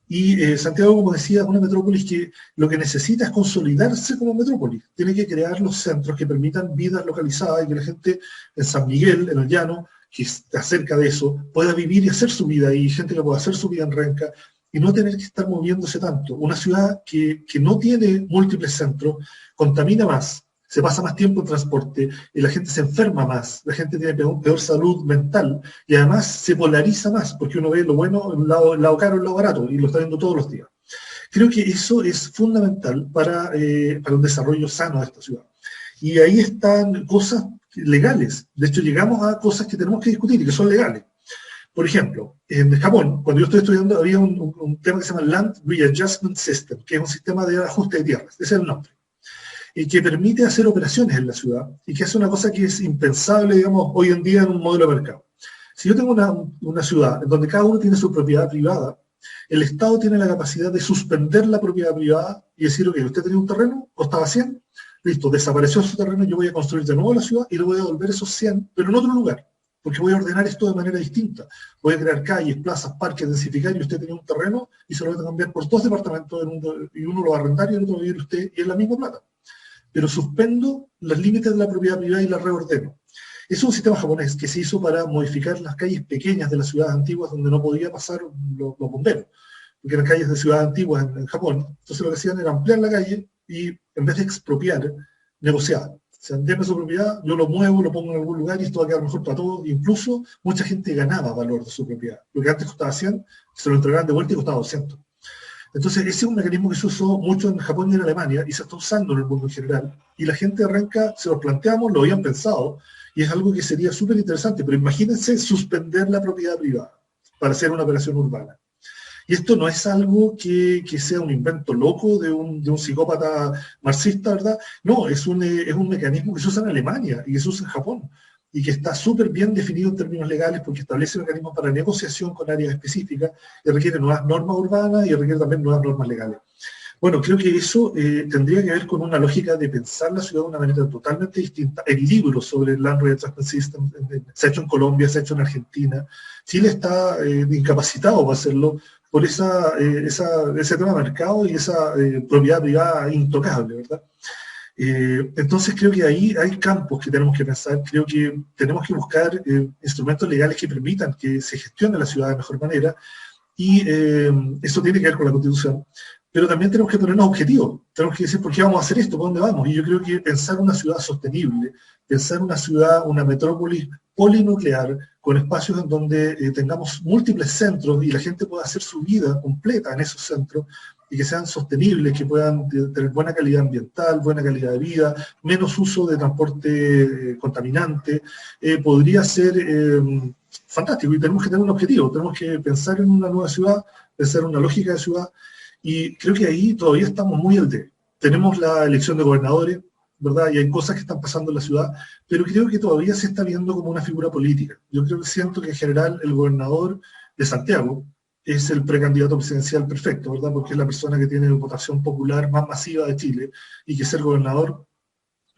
Speaker 2: Y Santiago, como decía, es una metrópolis que lo que necesita es consolidarse como metrópolis. Tiene que crear los centros que permitan vidas localizadas y que la gente en San Miguel, en el llano, que está cerca de eso, pueda vivir y hacer su vida ahí, gente que pueda hacer su vida en Renca y no tener que estar moviéndose tanto. Una ciudad que no tiene múltiples centros contamina más, se pasa más tiempo en transporte y la gente se enferma más, la gente tiene peor salud mental y además se polariza más porque uno ve lo bueno, el lado caro, el lado barato y lo está viendo todos los días. Creo que eso es fundamental para un desarrollo sano de esta ciudad. Y ahí están cosas legales. De hecho, llegamos a cosas que tenemos que discutir y que son legales. Por ejemplo, en Japón, cuando yo estoy estudiando, había un tema que se llama Land Readjustment System, que es un sistema de ajuste de tierras, ese es el nombre, y que permite hacer operaciones en la ciudad y que hace una cosa que es impensable, digamos, hoy en día en un modelo de mercado. Si yo tengo una ciudad en donde cada uno tiene su propiedad privada, el Estado tiene la capacidad de suspender la propiedad privada y decir, ok, usted tenía un terreno, costaba 100, listo, desapareció su terreno, yo voy a construir de nuevo la ciudad y le voy a devolver esos 100, pero en otro lugar, porque voy a ordenar esto de manera distinta. Voy a crear calles, plazas, parques, densificar, y usted tenía un terreno y se lo voy a cambiar por 2 departamentos, y uno lo va a arrendar y el otro va a vivir usted, y es la misma plata. Pero suspendo los límites de la propiedad privada y la reordeno. Es un sistema japonés que se hizo para modificar las calles pequeñas de las ciudades antiguas donde no podía pasar los bomberos, porque eran calles de ciudades antiguas en Japón. Entonces lo que hacían era ampliar la calle y en vez de expropiar, negociaban. O sea, déme su propiedad, yo lo muevo, lo pongo en algún lugar y esto va a quedar mejor para todos. Incluso mucha gente ganaba valor de su propiedad. Lo que antes costaba 100, se lo entregaban de vuelta y costaba 200. Entonces, ese es un mecanismo que se usó mucho en Japón y en Alemania y se está usando en el mundo en general. Y la gente de Renca se lo planteamos, lo habían pensado, y es algo que sería súper interesante. Pero imagínense suspender la propiedad privada para hacer una operación urbana. Y esto no es algo que sea un invento loco de un psicópata marxista, ¿verdad? No, es un mecanismo que se usa en Alemania y que se usa en Japón y que está súper bien definido en términos legales porque establece mecanismos para negociación con áreas específicas y requiere nuevas normas urbanas y requiere también nuevas normas legales. Bueno, creo que eso tendría que ver con una lógica de pensar la ciudad de una manera totalmente distinta. El libro sobre el Land Readjustment System se ha hecho en Colombia, se ha hecho en Argentina. Chile está incapacitado para hacerlo por ese tema de mercado y esa propiedad privada intocable, ¿verdad? Entonces creo que ahí hay campos que tenemos que pensar, creo que tenemos que buscar instrumentos legales que permitan que se gestione la ciudad de mejor manera y eso tiene que ver con la Constitución, pero también tenemos que ponernos objetivos, tenemos que decir por qué vamos a hacer esto, por dónde vamos, y yo creo que pensar una ciudad sostenible, pensar una ciudad, una metrópolis polinuclear, con espacios en donde tengamos múltiples centros y la gente pueda hacer su vida completa en esos centros, y que sean sostenibles, que puedan tener buena calidad ambiental, buena calidad de vida, menos uso de transporte contaminante, podría ser fantástico. Y tenemos que tener un objetivo, tenemos que pensar en una nueva ciudad, pensar en una lógica de ciudad, y creo que ahí todavía estamos muy al debe. Tenemos la elección de gobernadores, ¿verdad? Y hay cosas que están pasando en la ciudad, pero creo que todavía se está viendo como una figura política. Yo siento que en general el gobernador de Santiago es el precandidato presidencial perfecto, ¿verdad? Porque es la persona que tiene votación popular más masiva de Chile y que ser gobernador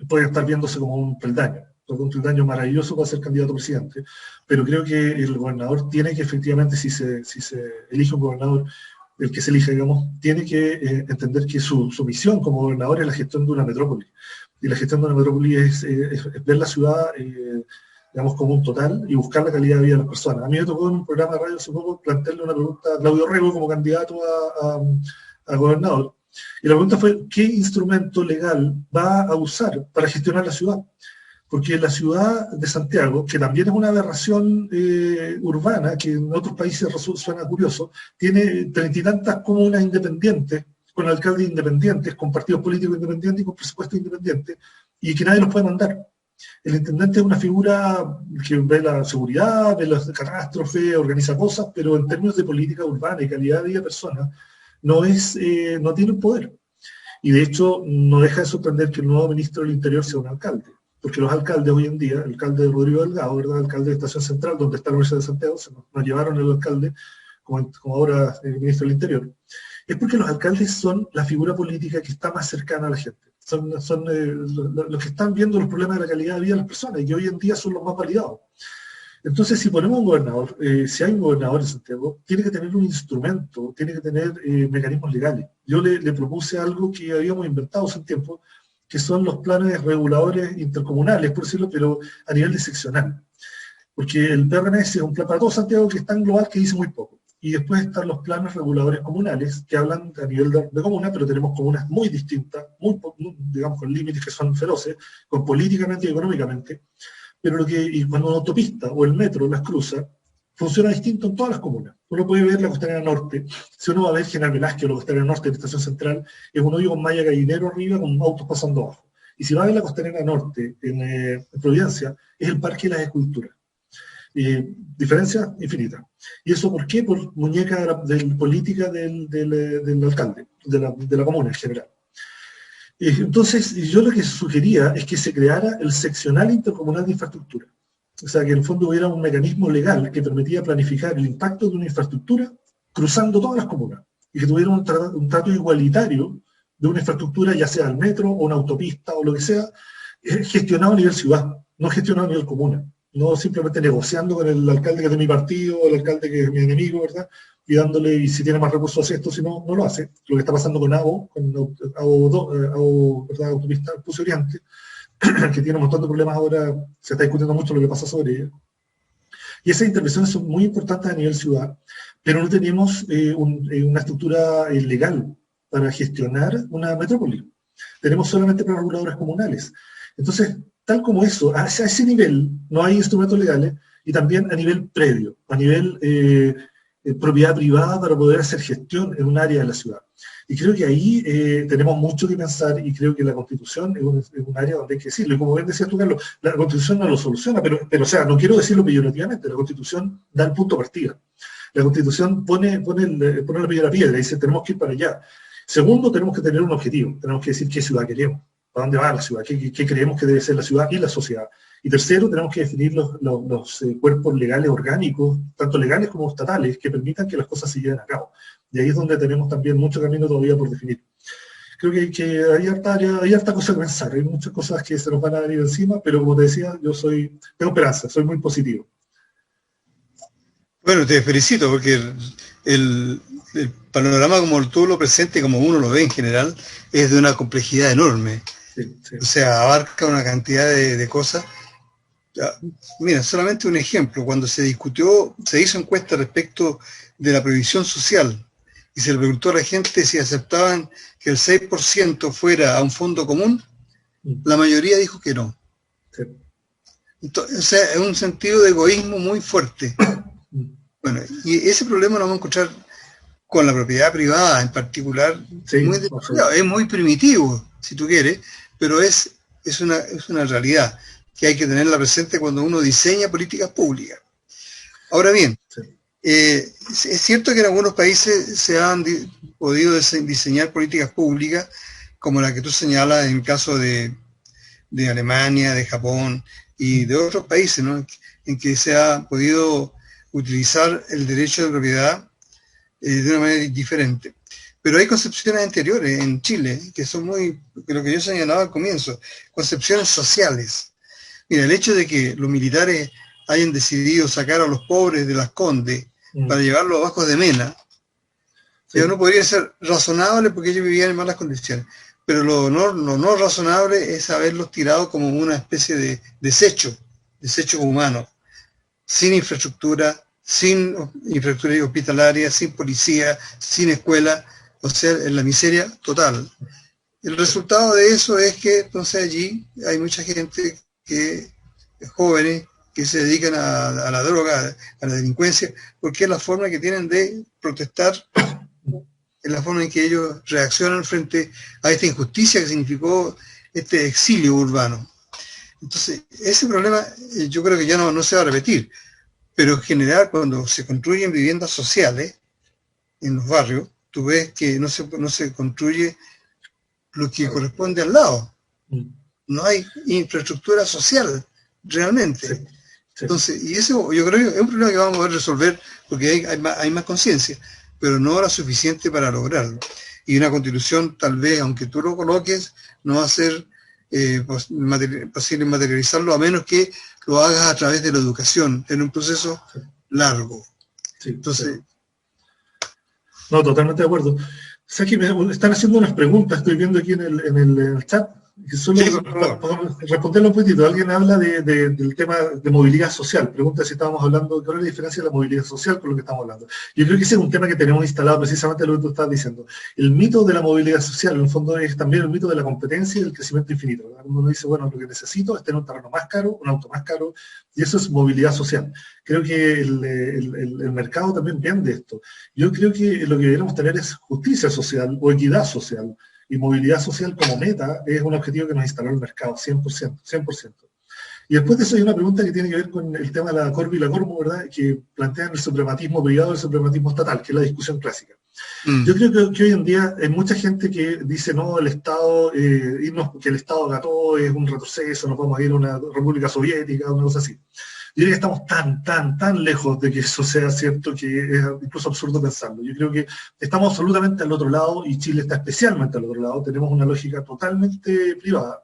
Speaker 2: puede estar viéndose como un peldaño, porque un peldaño maravilloso para ser candidato a presidente, pero creo que el gobernador tiene que efectivamente, si se elige un gobernador, el que se elige, digamos, tiene que entender que su misión como gobernador es la gestión de una metrópoli. Y la gestión de una metrópoli es ver la ciudad digamos, como un total y buscar la calidad de vida de las personas. A mí me tocó en un programa de radio hace poco plantearle una pregunta a Claudio Rego como candidato a gobernador. Y la pregunta fue, ¿qué instrumento legal va a usar para gestionar la ciudad? Porque la ciudad de Santiago, que también es una aberración urbana, que en otros países suena curioso, tiene 30 y tantas comunas independientes, con alcaldes independientes, con partidos políticos independientes y con presupuestos independientes, y que nadie los puede mandar. El intendente es una figura que ve la seguridad, ve las catástrofes, organiza cosas, pero en términos de política urbana y calidad de vida de personas, no tiene el poder. Y de hecho, no deja de sorprender que el nuevo ministro del Interior sea un alcalde. Porque los alcaldes hoy en día, el alcalde de Rodrigo Delgado, ¿verdad? El alcalde de Estación Central, donde está la Universidad de Santiago, nos llevaron el alcalde, como ahora el ministro del Interior, es porque los alcaldes son la figura política que está más cercana a la gente. Son los que están viendo los problemas de la calidad de vida de las personas y que hoy en día son los más validados. Entonces, si ponemos un gobernador, si hay un gobernador en Santiago, tiene que tener un instrumento, tiene que tener mecanismos legales. Yo le propuse algo que habíamos inventado hace un tiempo, que son los planes reguladores intercomunales, por decirlo, pero a nivel de seccional. Porque el PRMS es un plan para todo Santiago que es tan global que dice muy poco. Y después están los planes reguladores comunales, que hablan a nivel de comuna, pero tenemos comunas muy distintas, digamos, con límites que son feroces, con políticamente y económicamente. Pero y cuando una autopista o el metro las cruza, funciona distinto en todas las comunas. Uno puede ver la Costanera Norte, si uno va a ver General Velázquez o la Costanera Norte de la Estación Central, es un hoyo con malla gallinero arriba con autos pasando abajo. Y si va a ver la Costanera Norte en Providencia, es el Parque de las Esculturas. Diferencia infinita. ¿Y eso por qué? Por muñeca política del alcalde, de la comuna en general. Entonces, yo lo que sugería es que se creara el seccional intercomunal de infraestructura. O sea, que en el fondo hubiera un mecanismo legal que permitía planificar el impacto de una infraestructura cruzando todas las comunas y que tuviera un trato igualitario de una infraestructura, ya sea el metro o una autopista o lo que sea, gestionado a nivel ciudad, no gestionado a nivel comuna. No simplemente negociando con el alcalde que es de mi partido, el alcalde que es mi enemigo, ¿verdad? Y dándole, y si tiene más recursos hace esto, si no, no lo hace. Lo que está pasando con AVO, ¿verdad? Autopista Puse Oriente, que tiene un montón de problemas ahora, se está discutiendo mucho lo que pasa sobre ella. Y esas intervenciones son muy importantes a nivel ciudad, pero no tenemos una estructura legal para gestionar una metrópoli. Tenemos solamente para reguladores comunales. Entonces, tal como eso, a ese nivel no hay instrumentos legales, y también a nivel predio, a nivel propiedad privada para poder hacer gestión en un área de la ciudad. Y creo que ahí tenemos mucho que pensar, y creo que la Constitución es un área donde hay que decirlo. Y como bien decías tú, Carlos, la Constitución no lo soluciona, pero o sea, no quiero decirlo peyorativamente, la Constitución da el punto de partida. La Constitución pone la piedra y dice, tenemos que ir para allá. Segundo, tenemos que tener un objetivo, tenemos que decir qué ciudad queremos, para dónde va la ciudad, qué creemos que debe ser la ciudad y la sociedad. Y tercero, tenemos que definir los cuerpos legales orgánicos, tanto legales como estatales, que permitan que las cosas se lleven a cabo. Y ahí es donde tenemos también mucho camino todavía por definir. Creo que hay harta cosa que pensar, hay muchas cosas que se nos van a venir encima, pero como te decía, tengo esperanza, soy muy positivo.
Speaker 1: Bueno, te felicito porque el panorama como tú lo presentes, como uno lo ve en general, es de una complejidad enorme. Sí. O sea, abarca una cantidad de cosas. Mira, solamente un ejemplo, cuando se hizo encuesta respecto de la previsión social y se le preguntó a la gente si aceptaban que el 6% fuera a un fondo común, la mayoría dijo que no. Sí. Entonces, o sea, es un sentido de egoísmo muy fuerte. Bueno, y ese problema lo vamos a encontrar con la propiedad privada en particular, sí, es muy primitivo, si tú quieres, pero es una realidad que hay que tenerla presente cuando uno diseña políticas públicas. Ahora bien, sí. Es cierto que en algunos países se han podido diseñar políticas públicas, como la que tú señalas en el caso de Alemania, de Japón y de otros países, ¿no? En que se ha podido utilizar el derecho de propiedad de una manera diferente. Pero hay concepciones anteriores en Chile, que son lo que yo señalaba al comienzo, concepciones sociales. Mira, el hecho de que los militares hayan decidido sacar a los pobres de Las Condes para llevarlos a Bajos de Mena, sí. No podría ser razonable porque ellos vivían en malas condiciones. Pero lo no razonable es haberlos tirado como una especie de desecho humano, sin infraestructura hospitalaria, sin policía, sin escuela, o sea, en la miseria total. El resultado de eso es que entonces allí hay mucha gente que jóvenes que se dedican a la droga, a la delincuencia, porque es la forma que tienen de protestar, es la forma en que ellos reaccionan frente a esta injusticia que significó este exilio urbano. Entonces, ese problema yo creo que ya no se va a repetir, pero en general cuando se construyen viviendas sociales en los barrios, tú ves que no se construye lo que corresponde al lado. No hay infraestructura social realmente. Sí, sí. Entonces, y eso yo creo que es un problema que vamos a poder resolver porque hay más conciencia, pero no era suficiente para lograrlo. Y una constitución, tal vez, aunque tú lo coloques, no va a ser posible materializarlo a menos que lo hagas a través de la educación, en un proceso largo.
Speaker 2: Sí, entonces... Sí. No, totalmente de acuerdo. O sea, que me están haciendo unas preguntas, estoy viendo aquí en el chat. Solo sí, responderlo un poquitito. Alguien habla del tema de movilidad social. Pregunta si estábamos hablando, ¿cuál es la diferencia de la movilidad social con lo que estamos hablando? Yo creo que ese es un tema que tenemos instalado precisamente lo que tú estás diciendo. El mito de la movilidad social, en el fondo, es también el mito de la competencia y del crecimiento infinito, ¿verdad? Uno dice, bueno, lo que necesito es tener un terreno más caro, un auto más caro, y eso es movilidad social. Creo que el mercado también vende esto. Yo creo que lo que deberíamos tener es justicia social o equidad social. Y movilidad social como meta es un objetivo que nos instaló el mercado, 100%. Y después de eso hay una pregunta que tiene que ver con el tema de la Corvi y la Cormo, ¿verdad? Que plantean el suprematismo privado y el suprematismo estatal, que es la discusión clásica. Yo creo que hoy en día hay mucha gente que dice, no, el Estado, que el Estado haga todo, es un retroceso, nos vamos a ir a una república soviética, una cosa así. Yo diría que estamos tan lejos de que eso sea cierto que es incluso absurdo pensarlo. Yo creo que estamos absolutamente al otro lado y Chile está especialmente al otro lado. Tenemos una lógica totalmente privada.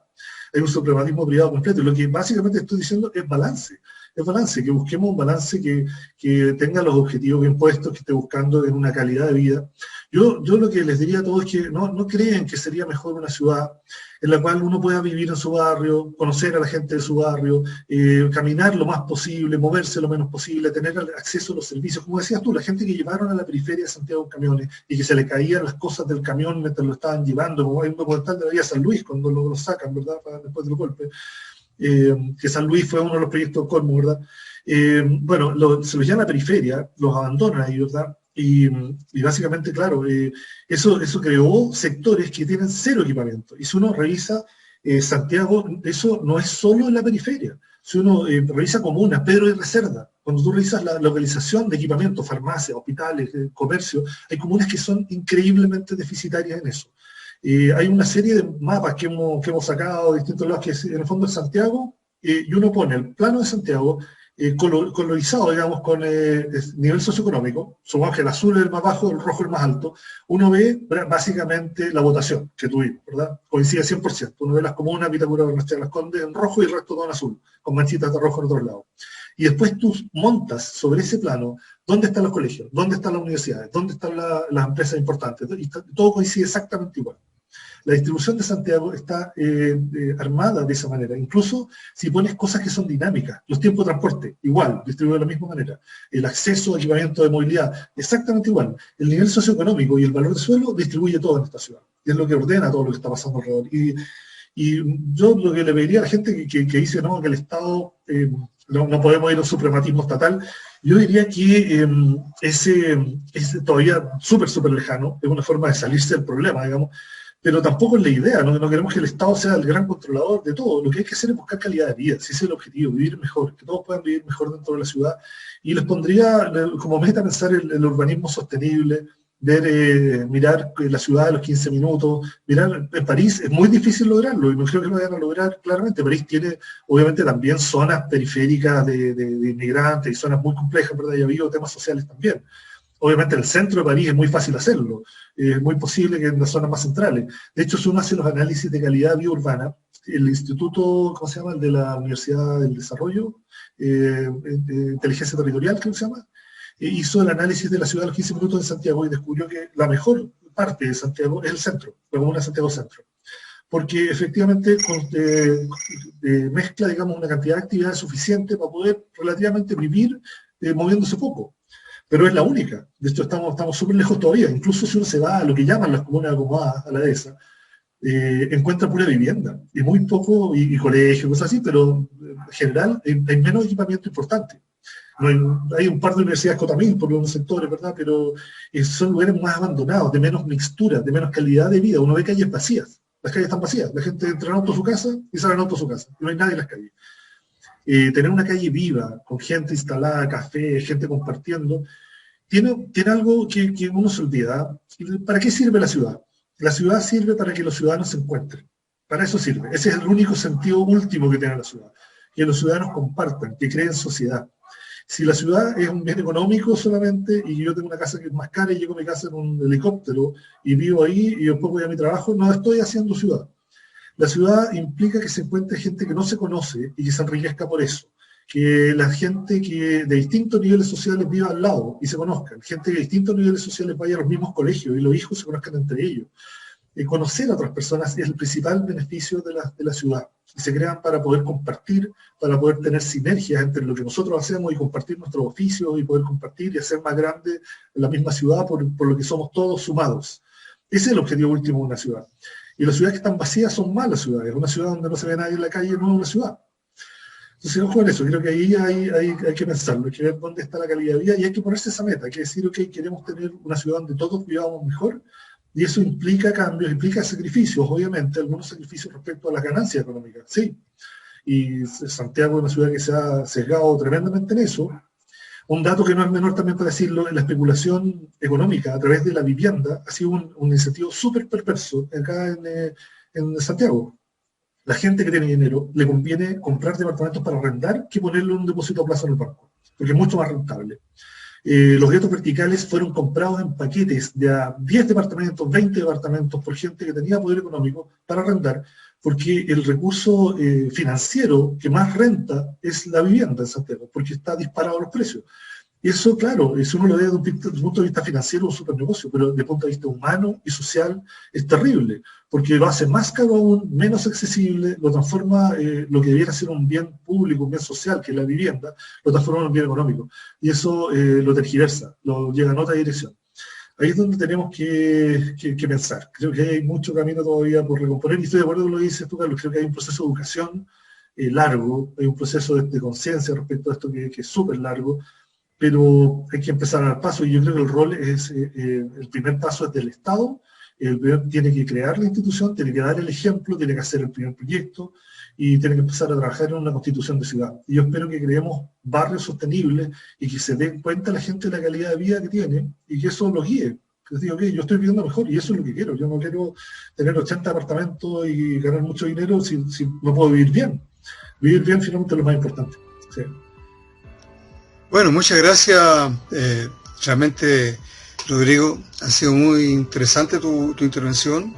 Speaker 2: Hay un suprematismo privado completo. Y lo que básicamente estoy diciendo es balance. Es balance, que busquemos un balance que tenga los objetivos bien puestos, que esté buscando en una calidad de vida. Yo lo que les diría a todos es que no creen que sería mejor una ciudad en la cual uno pueda vivir en su barrio, conocer a la gente de su barrio, caminar lo más posible, moverse lo menos posible, tener acceso a los servicios. Como decías tú, la gente que llevaron a la periferia de Santiago en camiones y que se le caían las cosas del camión mientras lo estaban llevando, como hay un documental de la vía San Luis cuando lo sacan, ¿verdad?, después del golpe. Que San Luis fue uno de los proyectos Colmo, ¿verdad? Bueno, se los llevan a la periferia, los abandonan ahí, ¿verdad? Y básicamente, claro, eso creó sectores que tienen cero equipamiento. Y si uno revisa Santiago, eso no es solo en la periferia. Si uno revisa comunas, Pedro y Reserva, cuando tú revisas la localización de equipamiento, farmacias, hospitales, comercio, hay comunas que son increíblemente deficitarias en eso. Hay una serie de mapas que hemos sacado de distintos lados, que en el fondo es Santiago, y uno pone el plano de Santiago colorizado, digamos, con nivel socioeconómico. Supongamos que el azul es el más bajo, el rojo el más alto. Uno ve básicamente la votación que tuvimos, ¿verdad? Coincide 100%. Uno ve las comunas, Vitacura, Barnechea, Las Condes en rojo y el resto todo en azul, con manchitas de rojo en otros lados. Y después tú montas sobre ese plano dónde están los colegios, dónde están las universidades, dónde están las empresas importantes, y todo coincide exactamente igual. La distribución de Santiago está armada de esa manera. Incluso si pones cosas que son dinámicas, los tiempos de transporte, igual, distribuido de la misma manera. El acceso a equipamiento de movilidad, exactamente igual. El nivel socioeconómico y el valor de suelo distribuye todo en esta ciudad. Y es lo que ordena todo lo que está pasando alrededor. Y yo lo que le pediría a la gente que dice, no, que el Estado no podemos ir a un suprematismo estatal, yo diría que es todavía súper lejano, es una forma de salirse del problema, digamos, pero tampoco es la idea, no queremos que el Estado sea el gran controlador de todo. Lo que hay que hacer es buscar calidad de vida, si ese es el objetivo, vivir mejor, que todos puedan vivir mejor dentro de la ciudad. Y les pondría como meta pensar el urbanismo sostenible, mirar la ciudad a los 15 minutos, mirar en París, es muy difícil lograrlo, y no creo que lo vayan a lograr claramente. París tiene obviamente también zonas periféricas de inmigrantes y zonas muy complejas, ¿verdad? Y ha habido temas sociales también. Obviamente en el centro de París es muy fácil hacerlo, es muy posible que en las zonas más centrales. De hecho, si uno hace los análisis de calidad biourbana, el instituto, ¿cómo se llama?, el de la Universidad del Desarrollo, Inteligencia Territorial, ¿cómo se llama?, hizo el análisis de la ciudad a los 15 minutos de Santiago y descubrió que la mejor parte de Santiago es el centro, la comuna de Santiago Centro. Porque efectivamente mezcla, digamos, una cantidad de actividades suficiente para poder relativamente vivir moviéndose poco. Pero es la única. De hecho, estamos súper lejos todavía. Incluso si uno se va a lo que llaman las comunas acomodadas, a la dehesa, encuentra pura vivienda, y muy poco, y colegio, cosas así, pero en general hay menos equipamiento importante. No hay un par de universidades Cotamil por los sectores, ¿verdad? Pero son lugares más abandonados, de menos mixtura, de menos calidad de vida. Uno ve calles vacías, las calles están vacías, la gente entra en auto a su casa y sale en auto a su casa, no hay nadie en las calles. Tener una calle viva, con gente instalada, café, gente compartiendo, tiene algo que uno se olvida. ¿Para qué sirve la ciudad? La ciudad sirve para que los ciudadanos se encuentren. Para eso sirve. Ese es el único sentido último que tiene la ciudad. Que los ciudadanos compartan, que creen sociedad. Si la ciudad es un bien económico solamente, y yo tengo una casa que es más cara y llego a mi casa en un helicóptero y vivo ahí y después voy a mi trabajo, no estoy haciendo ciudad. La ciudad implica que se encuentre gente que no se conoce y que se enriquezca por eso. Que la gente que de distintos niveles sociales viva al lado y se conozcan. Gente de distintos niveles sociales vaya a los mismos colegios y los hijos se conozcan entre ellos. Conocer a otras personas es el principal beneficio de la ciudad. Y se crean para poder compartir, para poder tener sinergias entre lo que nosotros hacemos y compartir nuestros oficios y poder compartir y hacer más grande la misma ciudad por lo que somos todos sumados. Ese es el objetivo último de una ciudad. Y las ciudades que están vacías son malas ciudades. Una ciudad donde no se ve nadie en la calle no es una ciudad. Entonces, ojo con eso, creo que ahí hay que pensarlo, hay que ver dónde está la calidad de vida y hay que ponerse esa meta, hay que decir, ok, queremos tener una ciudad donde todos vivamos mejor, y eso implica cambios, implica sacrificios, obviamente, algunos sacrificios respecto a las ganancias económicas, sí. Y Santiago es una ciudad que se ha sesgado tremendamente en eso. Un dato que no es menor también para decirlo, la especulación económica a través de la vivienda ha sido un incentivo súper perverso acá en Santiago. La gente que tiene dinero le conviene comprar departamentos para arrendar que ponerlo en un depósito a plazo en el banco, porque es mucho más rentable. Los guetos verticales fueron comprados en paquetes de a 10 departamentos, 20 departamentos por gente que tenía poder económico para arrendar, porque el recurso financiero que más renta es la vivienda en Santiago, porque está disparado los precios. Y eso, claro, eso uno lo ve desde un punto de vista financiero, un super negocio, pero desde el punto de vista humano y social es terrible, porque lo hace más caro aún, menos accesible, lo transforma lo que debiera ser un bien público, un bien social, que es la vivienda, lo transforma en un bien económico. Y eso lo tergiversa, lo lleva en otra dirección. Ahí es donde tenemos que pensar. Creo que hay mucho camino todavía por recomponer, y estoy de acuerdo con lo que dices tú, Carlos. Creo que hay un proceso de educación largo, hay un proceso de conciencia respecto a esto que es súper largo, pero hay que empezar a dar paso, y yo creo que el rol es, el primer paso es del Estado. Tiene que crear la institución, tiene que dar el ejemplo, tiene que hacer el primer proyecto y tiene que empezar a trabajar en una constitución de ciudad. Y yo espero que creemos barrios sostenibles y que se dé cuenta la gente de la calidad de vida que tiene y que eso los guíe. Que les diga, ok, yo estoy viviendo mejor y eso es lo que quiero. Yo no quiero tener 80 apartamentos y ganar mucho dinero si no puedo vivir bien. Vivir bien finalmente es lo más importante. Sí.
Speaker 1: Bueno, muchas gracias. Realmente, Rodrigo, ha sido muy interesante tu intervención.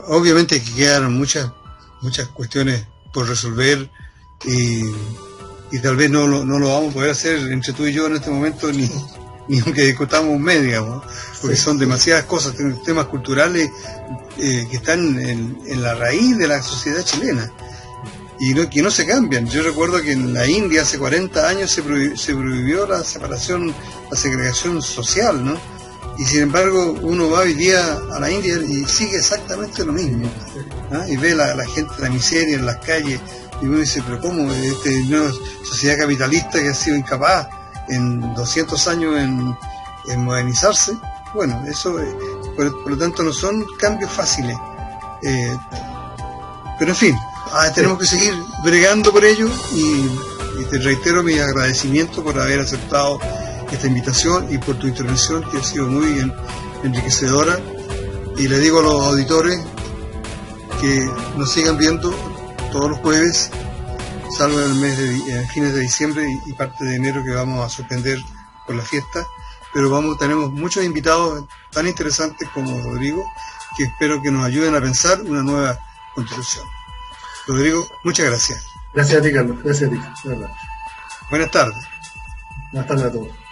Speaker 1: Obviamente que quedan muchas cuestiones por resolver y tal vez no lo vamos a poder hacer entre tú y yo en este momento, ni aunque discutamos un mes, digamos, porque son demasiadas cosas, temas culturales que están en la raíz de la sociedad chilena y que no se cambian. Yo recuerdo que en la India hace 40 años se prohibió la separación, la segregación social, ¿no? Y sin embargo uno va hoy día a la India y sigue exactamente lo mismo, ¿no? Y ve la gente, la miseria en las calles, y uno dice, pero ¿cómo? Una sociedad capitalista que ha sido incapaz en 200 años en modernizarse. Bueno, eso por lo tanto no son cambios fáciles, pero en fin, tenemos que seguir bregando por ello, y te reitero mi agradecimiento por haber aceptado esta invitación y por tu intervención, que ha sido muy enriquecedora. Y le digo a los auditores que nos sigan viendo todos los jueves, salvo en el mes de fines de diciembre y parte de enero, que vamos a sorprender con la fiesta, pero tenemos muchos invitados tan interesantes como Rodrigo, que espero que nos ayuden a pensar una nueva constitución. Rodrigo, muchas gracias.
Speaker 2: Gracias a ti, Carlos. Gracias a ti.
Speaker 1: Buenas tardes.
Speaker 2: Buenas tardes a todos.